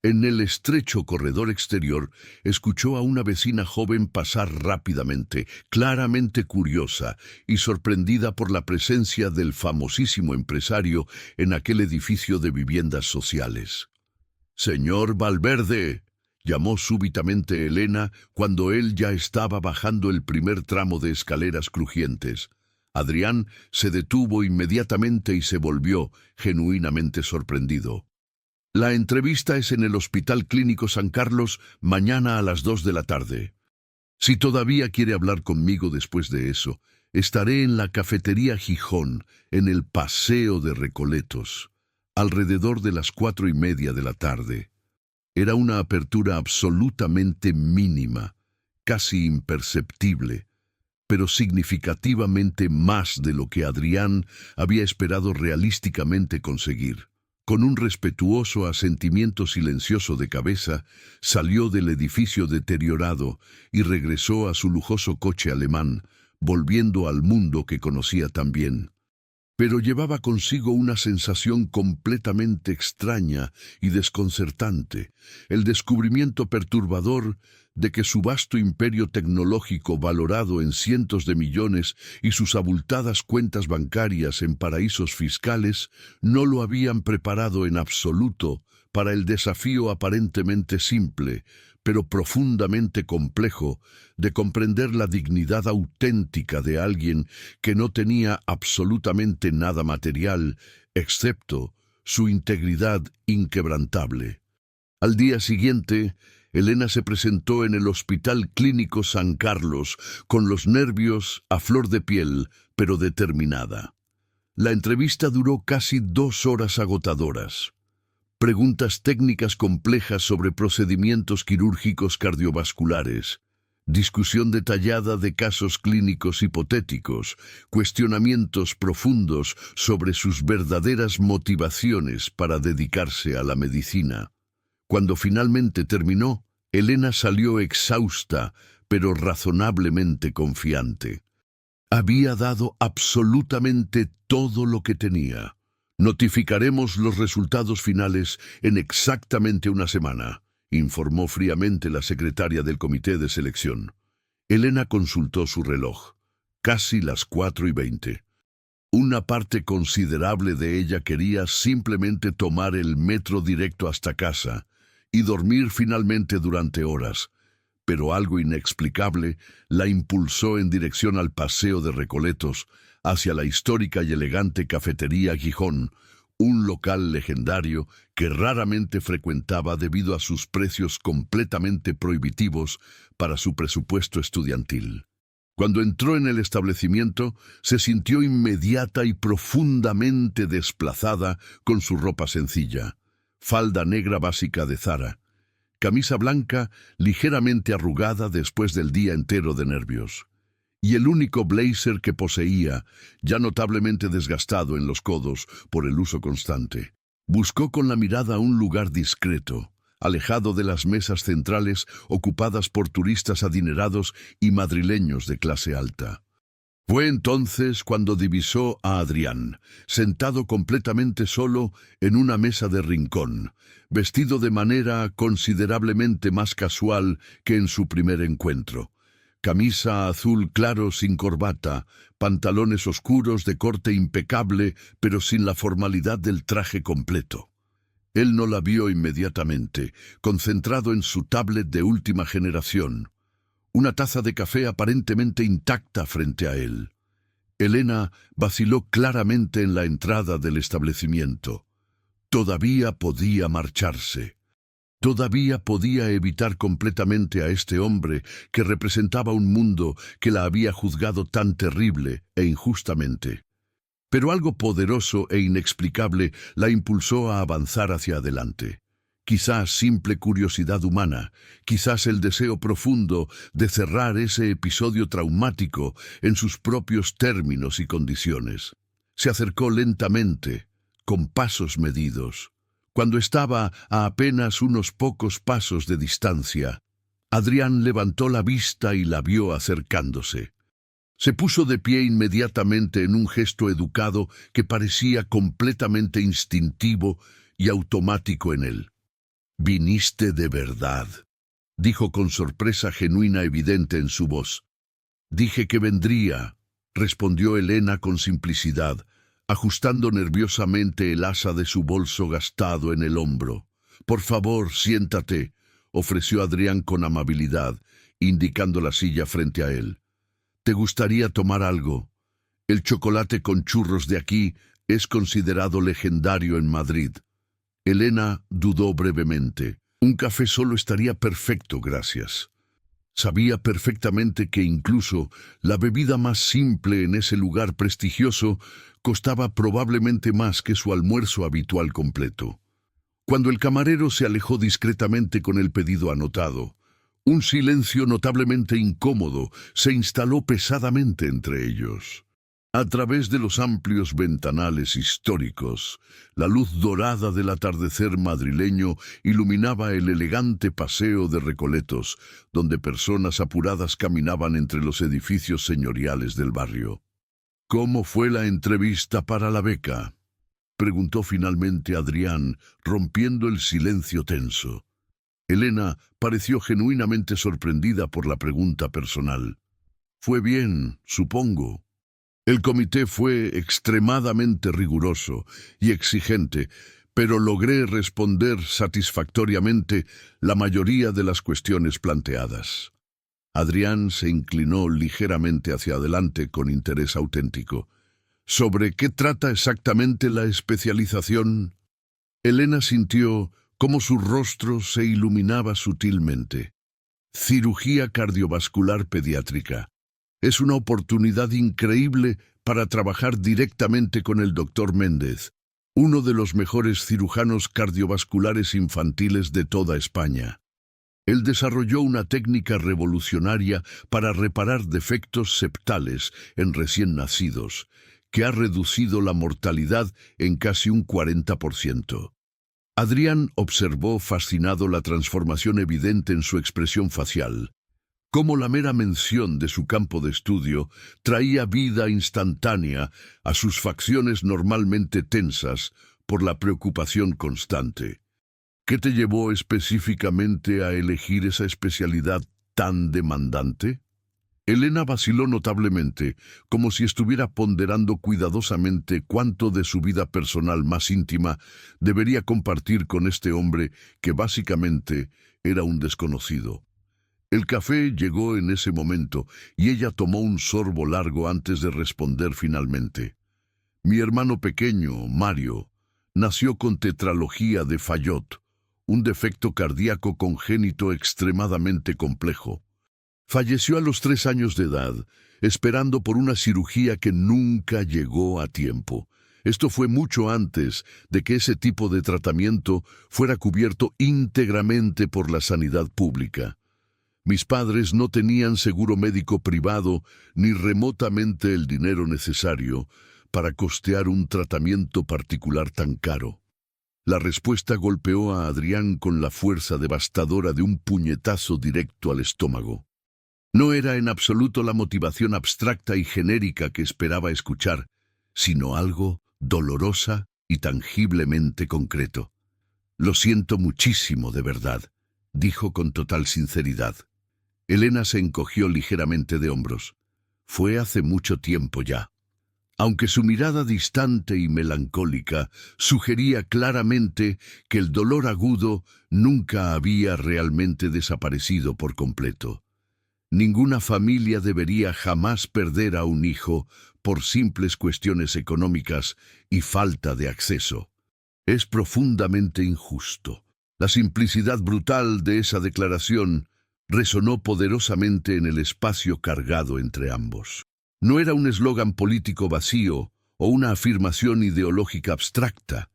En el estrecho corredor exterior, escuchó a una vecina joven pasar rápidamente, claramente curiosa y sorprendida por la presencia del famosísimo empresario en aquel edificio de viviendas sociales. «Señor Valverde», llamó súbitamente Elena cuando él ya estaba bajando el primer tramo de escaleras crujientes. Adrián se detuvo inmediatamente y se volvió, genuinamente sorprendido. «La entrevista es en el Hospital Clínico San Carlos, mañana a las 2 de la tarde. Si todavía quiere hablar conmigo después de eso, estaré en la cafetería Gijón, en el Paseo de Recoletos, alrededor de las 4:30 de la tarde». Era una apertura absolutamente mínima, casi imperceptible, pero significativamente más de lo que Adrián había esperado realísticamente conseguir. Con un respetuoso asentimiento silencioso de cabeza, salió del edificio deteriorado y regresó a su lujoso coche alemán, volviendo al mundo que conocía tan bien. Pero llevaba consigo una sensación completamente extraña y desconcertante, el descubrimiento perturbador de que su vasto imperio tecnológico valorado en cientos de millones y sus abultadas cuentas bancarias en paraísos fiscales no lo habían preparado en absoluto para el desafío aparentemente simple, pero profundamente complejo, de comprender la dignidad auténtica de alguien que no tenía absolutamente nada material, excepto su integridad inquebrantable. Al día siguiente, Elena se presentó en el Hospital Clínico San Carlos, con los nervios a flor de piel, pero determinada. La entrevista duró casi 2 horas agotadoras. Preguntas técnicas complejas sobre procedimientos quirúrgicos cardiovasculares, discusión detallada de casos clínicos hipotéticos, cuestionamientos profundos sobre sus verdaderas motivaciones para dedicarse a la medicina. Cuando finalmente terminó, Elena salió exhausta, pero razonablemente confiante. Había dado absolutamente todo lo que tenía. «Notificaremos los resultados finales en exactamente una semana», informó fríamente la secretaria del comité de selección. Elena consultó su reloj. Casi las 4:20. Una parte considerable de ella quería simplemente tomar el metro directo hasta casa y dormir finalmente durante horas, pero algo inexplicable la impulsó en dirección al Paseo de Recoletos, hacia la histórica y elegante cafetería Gijón, un local legendario que raramente frecuentaba debido a sus precios completamente prohibitivos para su presupuesto estudiantil. Cuando entró en el establecimiento, se sintió inmediata y profundamente desplazada con su ropa sencilla, falda negra básica de Zara, camisa blanca ligeramente arrugada después del día entero de nervios, y el único blazer que poseía, ya notablemente desgastado en los codos por el uso constante. Buscó con la mirada un lugar discreto, alejado de las mesas centrales ocupadas por turistas adinerados y madrileños de clase alta. Fue entonces cuando divisó a Adrián, sentado completamente solo en una mesa de rincón, vestido de manera considerablemente más casual que en su primer encuentro. Camisa azul claro sin corbata, pantalones oscuros de corte impecable, pero sin la formalidad del traje completo. Él no la vio inmediatamente, concentrado en su tablet de última generación. Una taza de café aparentemente intacta frente a él. Elena vaciló claramente en la entrada del establecimiento. Todavía podía marcharse. Todavía podía evitar completamente a este hombre que representaba un mundo que la había juzgado tan terrible e injustamente. Pero algo poderoso e inexplicable la impulsó a avanzar hacia adelante. Quizás simple curiosidad humana, quizás el deseo profundo de cerrar ese episodio traumático en sus propios términos y condiciones. Se acercó lentamente, con pasos medidos. Cuando estaba a apenas unos pocos pasos de distancia, Adrián levantó la vista y la vio acercándose. Se puso de pie inmediatamente en un gesto educado que parecía completamente instintivo y automático en él. «Viniste de verdad», dijo con sorpresa genuina evidente en su voz. «Dije que vendría», respondió Elena con simplicidad, ajustando nerviosamente el asa de su bolso gastado en el hombro. «Por favor, siéntate», ofreció Adrián con amabilidad, indicando la silla frente a él. «¿Te gustaría tomar algo? El chocolate con churros de aquí es considerado legendario en Madrid». Elena dudó brevemente. «Un café solo estaría perfecto, gracias». Sabía perfectamente que incluso la bebida más simple en ese lugar prestigioso costaba probablemente más que su almuerzo habitual completo. Cuando el camarero se alejó discretamente con el pedido anotado, un silencio notablemente incómodo se instaló pesadamente entre ellos. A través de los amplios ventanales históricos, la luz dorada del atardecer madrileño iluminaba el elegante paseo de Recoletos, donde personas apuradas caminaban entre los edificios señoriales del barrio. «¿Cómo fue la entrevista para la beca?», preguntó finalmente Adrián, rompiendo el silencio tenso. Elena pareció genuinamente sorprendida por la pregunta personal. «Fue bien, supongo». El comité fue extremadamente riguroso y exigente, pero logré responder satisfactoriamente la mayoría de las cuestiones planteadas. Adrián se inclinó ligeramente hacia adelante con interés auténtico. ¿Sobre qué trata exactamente la especialización? Elena sintió cómo su rostro se iluminaba sutilmente. Cirugía cardiovascular pediátrica. Es una oportunidad increíble para trabajar directamente con el Dr. Méndez, uno de los mejores cirujanos cardiovasculares infantiles de toda España. Él desarrolló una técnica revolucionaria para reparar defectos septales en recién nacidos, que ha reducido la mortalidad en casi un 40%. Adrián observó fascinado la transformación evidente en su expresión facial, cómo la mera mención de su campo de estudio traía vida instantánea a sus facciones normalmente tensas por la preocupación constante. ¿Qué te llevó específicamente a elegir esa especialidad tan demandante? Elena vaciló notablemente, como si estuviera ponderando cuidadosamente cuánto de su vida personal más íntima debería compartir con este hombre que básicamente era un desconocido. El café llegó en ese momento y ella tomó un sorbo largo antes de responder finalmente. Mi hermano pequeño, Mario, nació con tetralogía de Fallot, un defecto cardíaco congénito extremadamente complejo. Falleció a los 3 años de edad, esperando por una cirugía que nunca llegó a tiempo. Esto fue mucho antes de que ese tipo de tratamiento fuera cubierto íntegramente por la sanidad pública. Mis padres no tenían seguro médico privado ni remotamente el dinero necesario para costear un tratamiento particular tan caro. La respuesta golpeó a Adrián con la fuerza devastadora de un puñetazo directo al estómago. No era en absoluto la motivación abstracta y genérica que esperaba escuchar, sino algo dolorosa y tangiblemente concreto. «Lo siento muchísimo, de verdad», dijo con total sinceridad. Elena se encogió ligeramente de hombros. Fue hace mucho tiempo ya. Aunque su mirada distante y melancólica sugería claramente que el dolor agudo nunca había realmente desaparecido por completo. Ninguna familia debería jamás perder a un hijo por simples cuestiones económicas y falta de acceso. Es profundamente injusto. La simplicidad brutal de esa declaración resonó poderosamente en el espacio cargado entre ambos. No era un eslogan político vacío o una afirmación ideológica abstracta.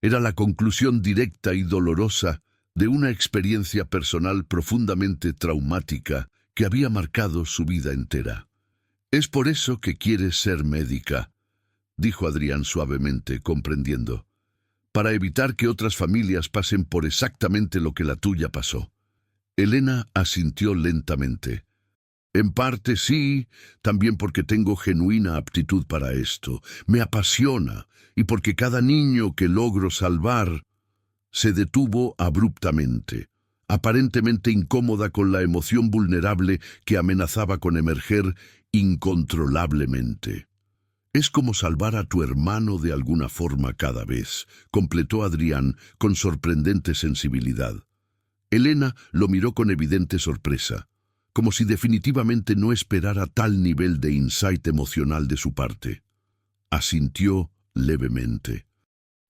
Era la conclusión directa y dolorosa de una experiencia personal profundamente traumática que había marcado su vida entera. «Es por eso que quieres ser médica», dijo Adrián suavemente, comprendiendo, «para evitar que otras familias pasen por exactamente lo que la tuya pasó». Elena asintió lentamente. «En parte sí, también porque tengo genuina aptitud para esto. Me apasiona, y porque cada niño que logro salvar...» Se detuvo abruptamente, aparentemente incómoda con la emoción vulnerable que amenazaba con emerger incontrolablemente. «Es como salvar a tu hermano de alguna forma cada vez», completó Adrián con sorprendente sensibilidad. Elena lo miró con evidente sorpresa, como si definitivamente no esperara tal nivel de insight emocional de su parte. Asintió levemente.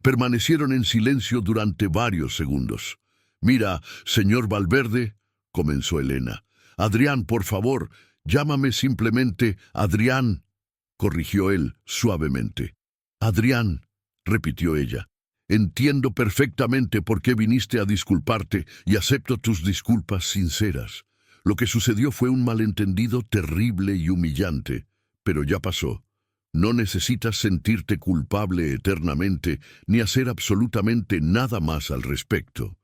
Permanecieron en silencio durante varios segundos. «Mira, señor Valverde», comenzó Elena. «Adrián, por favor, llámame simplemente Adrián», corrigió él suavemente. «Adrián», repitió ella. «Entiendo perfectamente por qué viniste a disculparte y acepto tus disculpas sinceras. Lo que sucedió fue un malentendido terrible y humillante, pero ya pasó. No necesitas sentirte culpable eternamente ni hacer absolutamente nada más al respecto».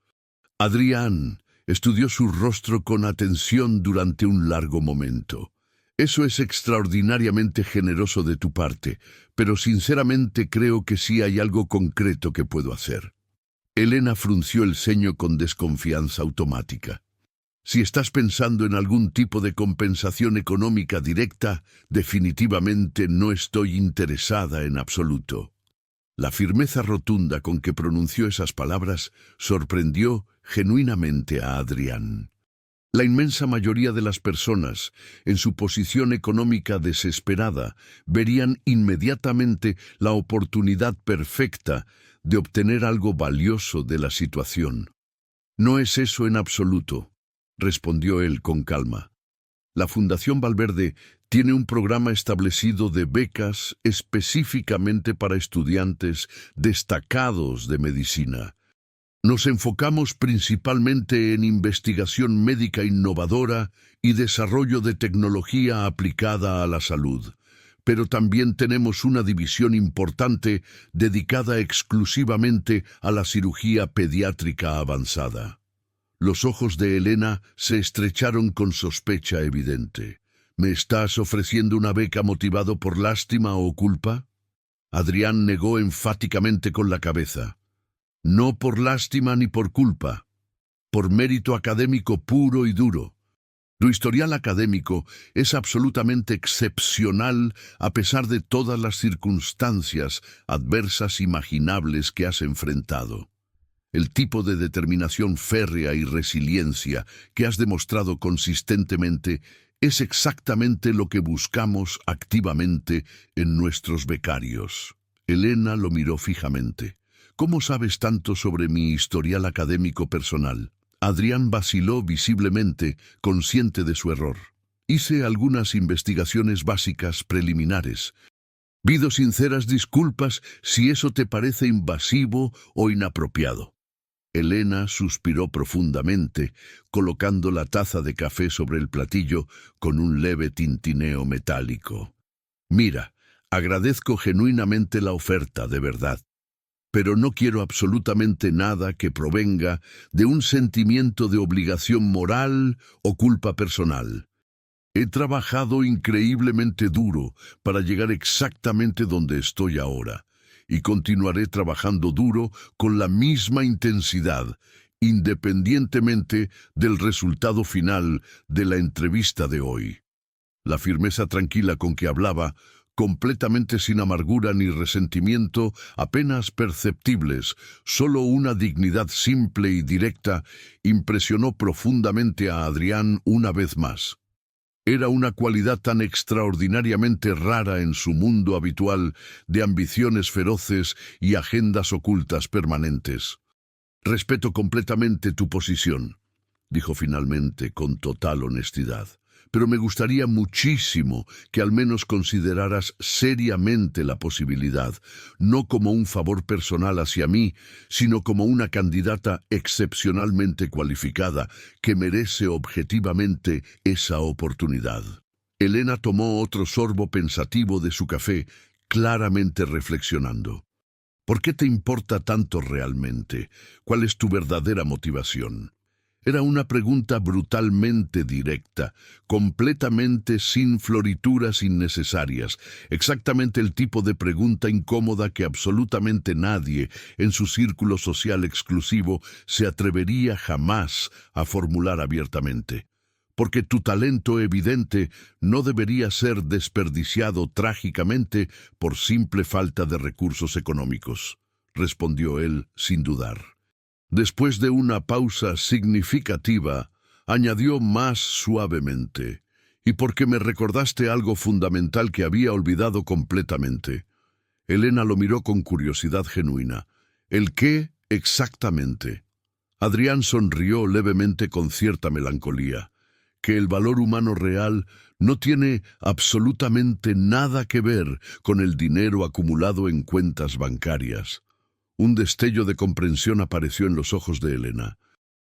Adrián estudió su rostro con atención durante un largo momento. «Eso es extraordinariamente generoso de tu parte, pero sinceramente creo que sí hay algo concreto que puedo hacer». Elena frunció el ceño con desconfianza automática. «Si estás pensando en algún tipo de compensación económica directa, definitivamente no estoy interesada en absoluto». La firmeza rotunda con que pronunció esas palabras sorprendió genuinamente a Adrián. La inmensa mayoría de las personas, en su posición económica desesperada, verían inmediatamente la oportunidad perfecta de obtener algo valioso de la situación. «No es eso en absoluto», respondió él con calma. «La Fundación Valverde tiene un programa establecido de becas específicamente para estudiantes destacados de medicina. Nos enfocamos principalmente en investigación médica innovadora y desarrollo de tecnología aplicada a la salud, pero también tenemos una división importante dedicada exclusivamente a la cirugía pediátrica avanzada». Los ojos de Elena se estrecharon con sospecha evidente. «¿Me estás ofreciendo una beca motivado por lástima o culpa?» Adrián negó enfáticamente con la cabeza. «No por lástima ni por culpa, por mérito académico puro y duro. Tu historial académico es absolutamente excepcional a pesar de todas las circunstancias adversas imaginables que has enfrentado. El tipo de determinación férrea y resiliencia que has demostrado consistentemente es exactamente lo que buscamos activamente en nuestros becarios». Elena lo miró fijamente. «¿Cómo sabes tanto sobre mi historial académico personal?» Adrián vaciló visiblemente, consciente de su error. «Hice algunas investigaciones básicas preliminares. Pido sinceras disculpas si eso te parece invasivo o inapropiado». Elena suspiró profundamente, colocando la taza de café sobre el platillo con un leve tintineo metálico. «Mira, agradezco genuinamente la oferta, de verdad. Pero no quiero absolutamente nada que provenga de un sentimiento de obligación moral o culpa personal. He trabajado increíblemente duro para llegar exactamente donde estoy ahora, y continuaré trabajando duro con la misma intensidad, independientemente del resultado final de la entrevista de hoy». La firmeza tranquila con que hablaba, completamente sin amargura ni resentimiento, apenas perceptibles, solo una dignidad simple y directa, impresionó profundamente a Adrián una vez más. Era una cualidad tan extraordinariamente rara en su mundo habitual de ambiciones feroces y agendas ocultas permanentes. «Respeto completamente tu posición», dijo finalmente con total honestidad. «Pero me gustaría muchísimo que al menos consideraras seriamente la posibilidad, no como un favor personal hacia mí, sino como una candidata excepcionalmente cualificada que merece objetivamente esa oportunidad». Elena tomó otro sorbo pensativo de su café, claramente reflexionando. «¿Por qué te importa tanto realmente? ¿Cuál es tu verdadera motivación?» Era una pregunta brutalmente directa, completamente sin florituras innecesarias, exactamente el tipo de pregunta incómoda que absolutamente nadie en su círculo social exclusivo se atrevería jamás a formular abiertamente. Porque tu talento evidente no debería ser desperdiciado trágicamente por simple falta de recursos económicos, respondió él sin dudar. Después de una pausa significativa, añadió más suavemente, y porque me recordaste algo fundamental que había olvidado completamente. Elena lo miró con curiosidad genuina. ¿El qué exactamente? Adrián sonrió levemente con cierta melancolía. Que el valor humano real no tiene absolutamente nada que ver con el dinero acumulado en cuentas bancarias. Un destello de comprensión apareció en los ojos de Elena.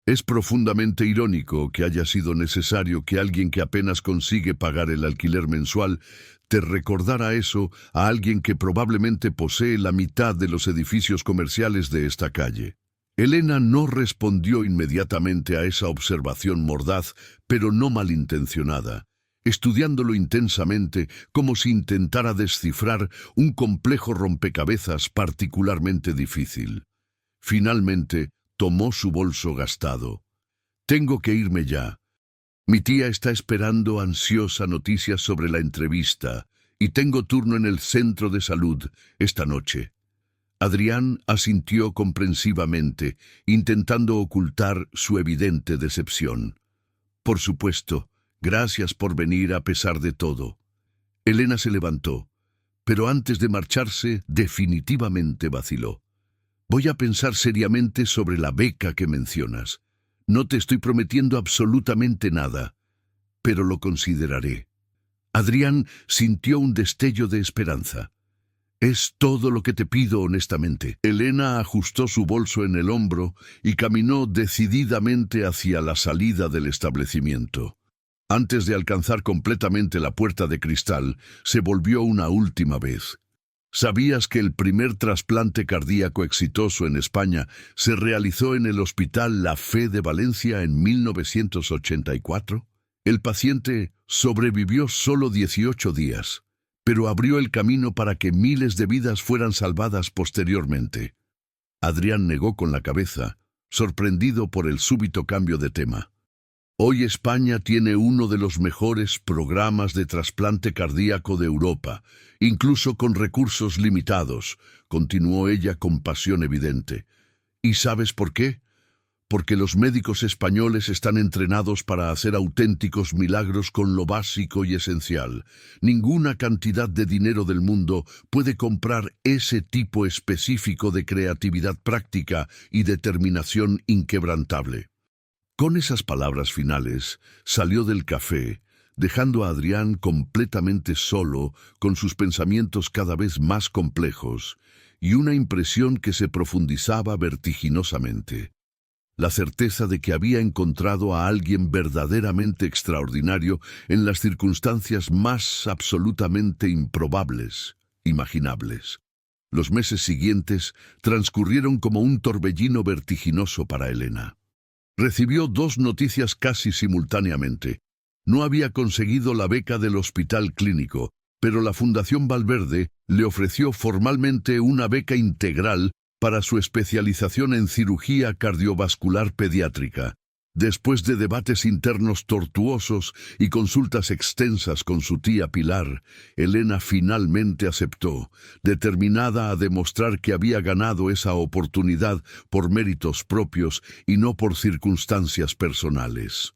Es profundamente irónico que haya sido necesario que alguien que apenas consigue pagar el alquiler mensual te recordara eso a alguien que probablemente posee la mitad de los edificios comerciales de esta calle. Elena no respondió inmediatamente a esa observación mordaz, pero no malintencionada, estudiándolo intensamente como si intentara descifrar un complejo rompecabezas particularmente difícil. Finalmente, tomó su bolso gastado. Tengo que irme ya. Mi tía está esperando ansiosa noticias sobre la entrevista y tengo turno en el centro de salud esta noche. Adrián asintió comprensivamente, intentando ocultar su evidente decepción. Por supuesto. Gracias por venir a pesar de todo. Elena se levantó, pero antes de marcharse definitivamente vaciló. Voy a pensar seriamente sobre la beca que mencionas. No te estoy prometiendo absolutamente nada, pero lo consideraré. Adrián sintió un destello de esperanza. Es todo lo que te pido honestamente. Elena ajustó su bolso en el hombro y caminó decididamente hacia la salida del establecimiento. Antes de alcanzar completamente la puerta de cristal, se volvió una última vez. ¿Sabías que el primer trasplante cardíaco exitoso en España se realizó en el Hospital La Fe de Valencia en 1984? El paciente sobrevivió solo 18 días, pero abrió el camino para que miles de vidas fueran salvadas posteriormente. Adrián negó con la cabeza, sorprendido por el súbito cambio de tema. Hoy España tiene uno de los mejores programas de trasplante cardíaco de Europa, incluso con recursos limitados, continuó ella con pasión evidente. ¿Y sabes por qué? Porque los médicos españoles están entrenados para hacer auténticos milagros con lo básico y esencial. Ninguna cantidad de dinero del mundo puede comprar ese tipo específico de creatividad práctica y determinación inquebrantable. Con esas palabras finales, salió del café, dejando a Adrián completamente solo, con sus pensamientos cada vez más complejos, y una impresión que se profundizaba vertiginosamente. La certeza de que había encontrado a alguien verdaderamente extraordinario en las circunstancias más absolutamente improbables, imaginables. Los meses siguientes transcurrieron como un torbellino vertiginoso para Elena. Recibió dos noticias casi simultáneamente. No había conseguido la beca del hospital clínico, pero la Fundación Valverde le ofreció formalmente una beca integral para su especialización en cirugía cardiovascular pediátrica. Después de debates internos tortuosos y consultas extensas con su tía Pilar, Elena finalmente aceptó, determinada a demostrar que había ganado esa oportunidad por méritos propios y no por circunstancias personales.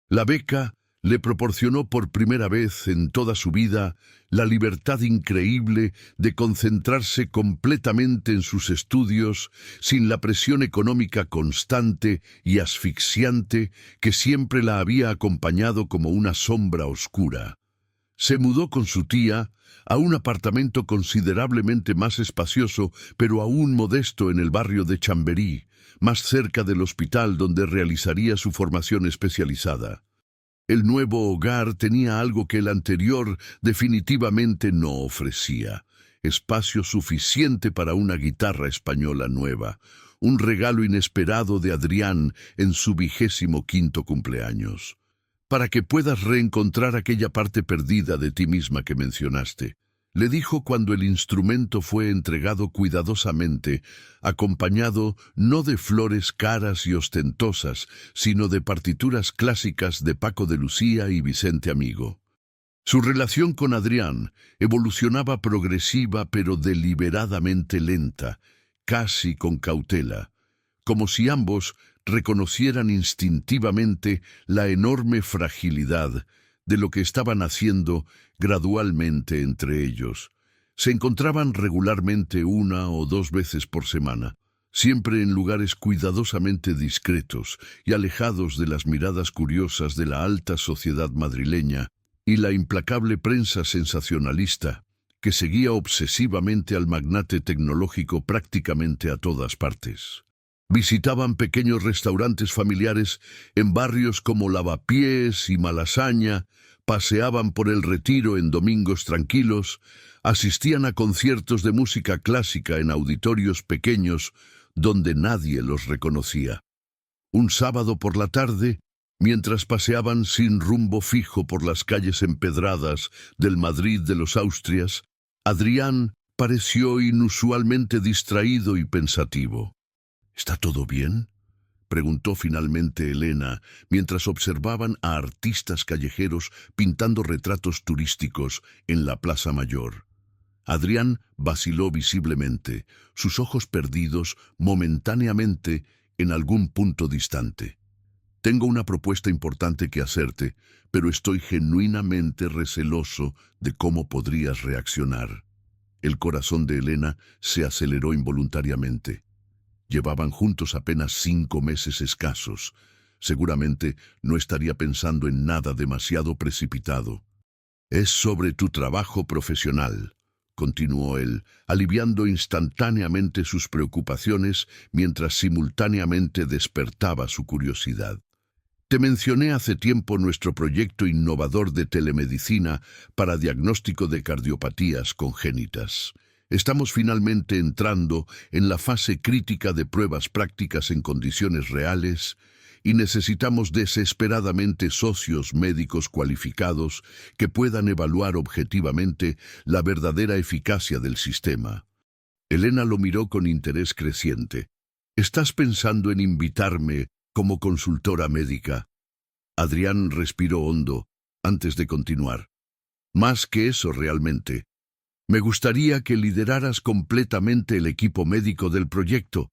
La beca le proporcionó por primera vez en toda su vida la libertad increíble de concentrarse completamente en sus estudios sin la presión económica constante y asfixiante que siempre la había acompañado como una sombra oscura. Se mudó con su tía a un apartamento considerablemente más espacioso, pero aún modesto en el barrio de Chamberí, más cerca del hospital donde realizaría su formación especializada. El nuevo hogar tenía algo que el anterior definitivamente no ofrecía: espacio suficiente para una guitarra española nueva, un regalo inesperado de Adrián en su 25º cumpleaños, para que puedas reencontrar aquella parte perdida de ti misma que mencionaste. Le dijo cuando el instrumento fue entregado cuidadosamente, acompañado no de flores caras y ostentosas, sino de partituras clásicas de Paco de Lucía y Vicente Amigo. Su relación con Adrián evolucionaba progresiva pero deliberadamente lenta, casi con cautela, como si ambos reconocieran instintivamente la enorme fragilidad de lo que estaban haciendo gradualmente entre ellos. Se encontraban regularmente 1 o 2 veces por semana, siempre en lugares cuidadosamente discretos y alejados de las miradas curiosas de la alta sociedad madrileña y la implacable prensa sensacionalista que seguía obsesivamente al magnate tecnológico prácticamente a todas partes. Visitaban pequeños restaurantes familiares en barrios como Lavapiés y Malasaña, paseaban por el Retiro en domingos tranquilos, asistían a conciertos de música clásica en auditorios pequeños donde nadie los reconocía. Un sábado por la tarde, mientras paseaban sin rumbo fijo por las calles empedradas del Madrid de los Austrias, Adrián pareció inusualmente distraído y pensativo. ¿Está todo bien?, preguntó finalmente Elena, mientras observaban a artistas callejeros pintando retratos turísticos en la Plaza Mayor. Adrián vaciló visiblemente, sus ojos perdidos momentáneamente en algún punto distante. Tengo una propuesta importante que hacerte, pero estoy genuinamente receloso de cómo podrías reaccionar. El corazón de Elena se aceleró involuntariamente. Llevaban juntos apenas 5 meses escasos. Seguramente no estaría pensando en nada demasiado precipitado. Es sobre tu trabajo profesional, continuó él, aliviando instantáneamente sus preocupaciones mientras simultáneamente despertaba su curiosidad. Te mencioné hace tiempo nuestro proyecto innovador de telemedicina para diagnóstico de cardiopatías congénitas. Estamos finalmente entrando en la fase crítica de pruebas prácticas en condiciones reales y necesitamos desesperadamente socios médicos cualificados que puedan evaluar objetivamente la verdadera eficacia del sistema. Elena lo miró con interés creciente. ¿Estás pensando en invitarme como consultora médica? Adrián respiró hondo antes de continuar. Más que eso realmente. Me gustaría que lideraras completamente el equipo médico del proyecto,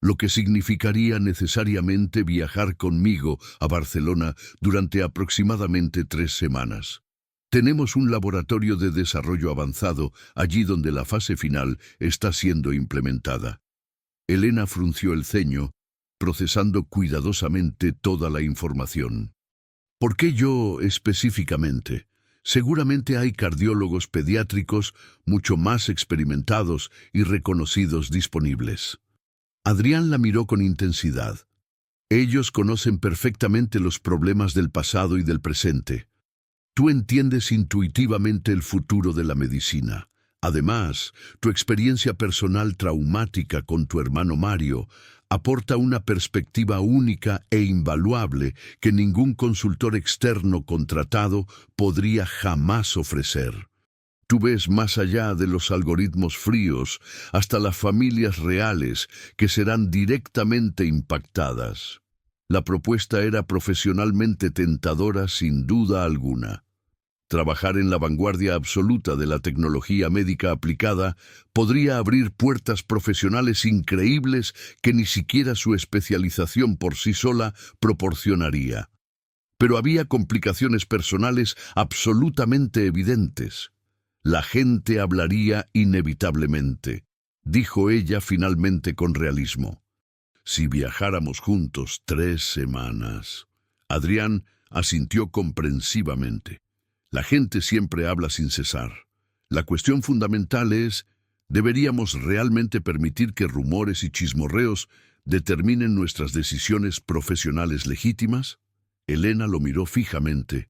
lo que significaría necesariamente viajar conmigo a Barcelona durante aproximadamente 3 semanas. Tenemos un laboratorio de desarrollo avanzado allí donde la fase final está siendo implementada. Elena frunció el ceño, procesando cuidadosamente toda la información. ¿Por qué yo específicamente? Seguramente hay cardiólogos pediátricos mucho más experimentados y reconocidos disponibles. Adrián la miró con intensidad. Ellos conocen perfectamente los problemas del pasado y del presente. Tú entiendes intuitivamente el futuro de la medicina. Además, tu experiencia personal traumática con tu hermano Mario aporta una perspectiva única e invaluable que ningún consultor externo contratado podría jamás ofrecer. Tú ves más allá de los algoritmos fríos hasta las familias reales que serán directamente impactadas. La propuesta era profesionalmente tentadora sin duda alguna. Trabajar en la vanguardia absoluta de la tecnología médica aplicada podría abrir puertas profesionales increíbles que ni siquiera su especialización por sí sola proporcionaría. Pero había complicaciones personales absolutamente evidentes. La gente hablaría inevitablemente, dijo ella finalmente con realismo. Si viajáramos juntos 3 semanas. Adrián asintió comprensivamente. La gente siempre habla sin cesar. La cuestión fundamental es, ¿deberíamos realmente permitir que rumores y chismorreos determinen nuestras decisiones profesionales legítimas? Elena lo miró fijamente,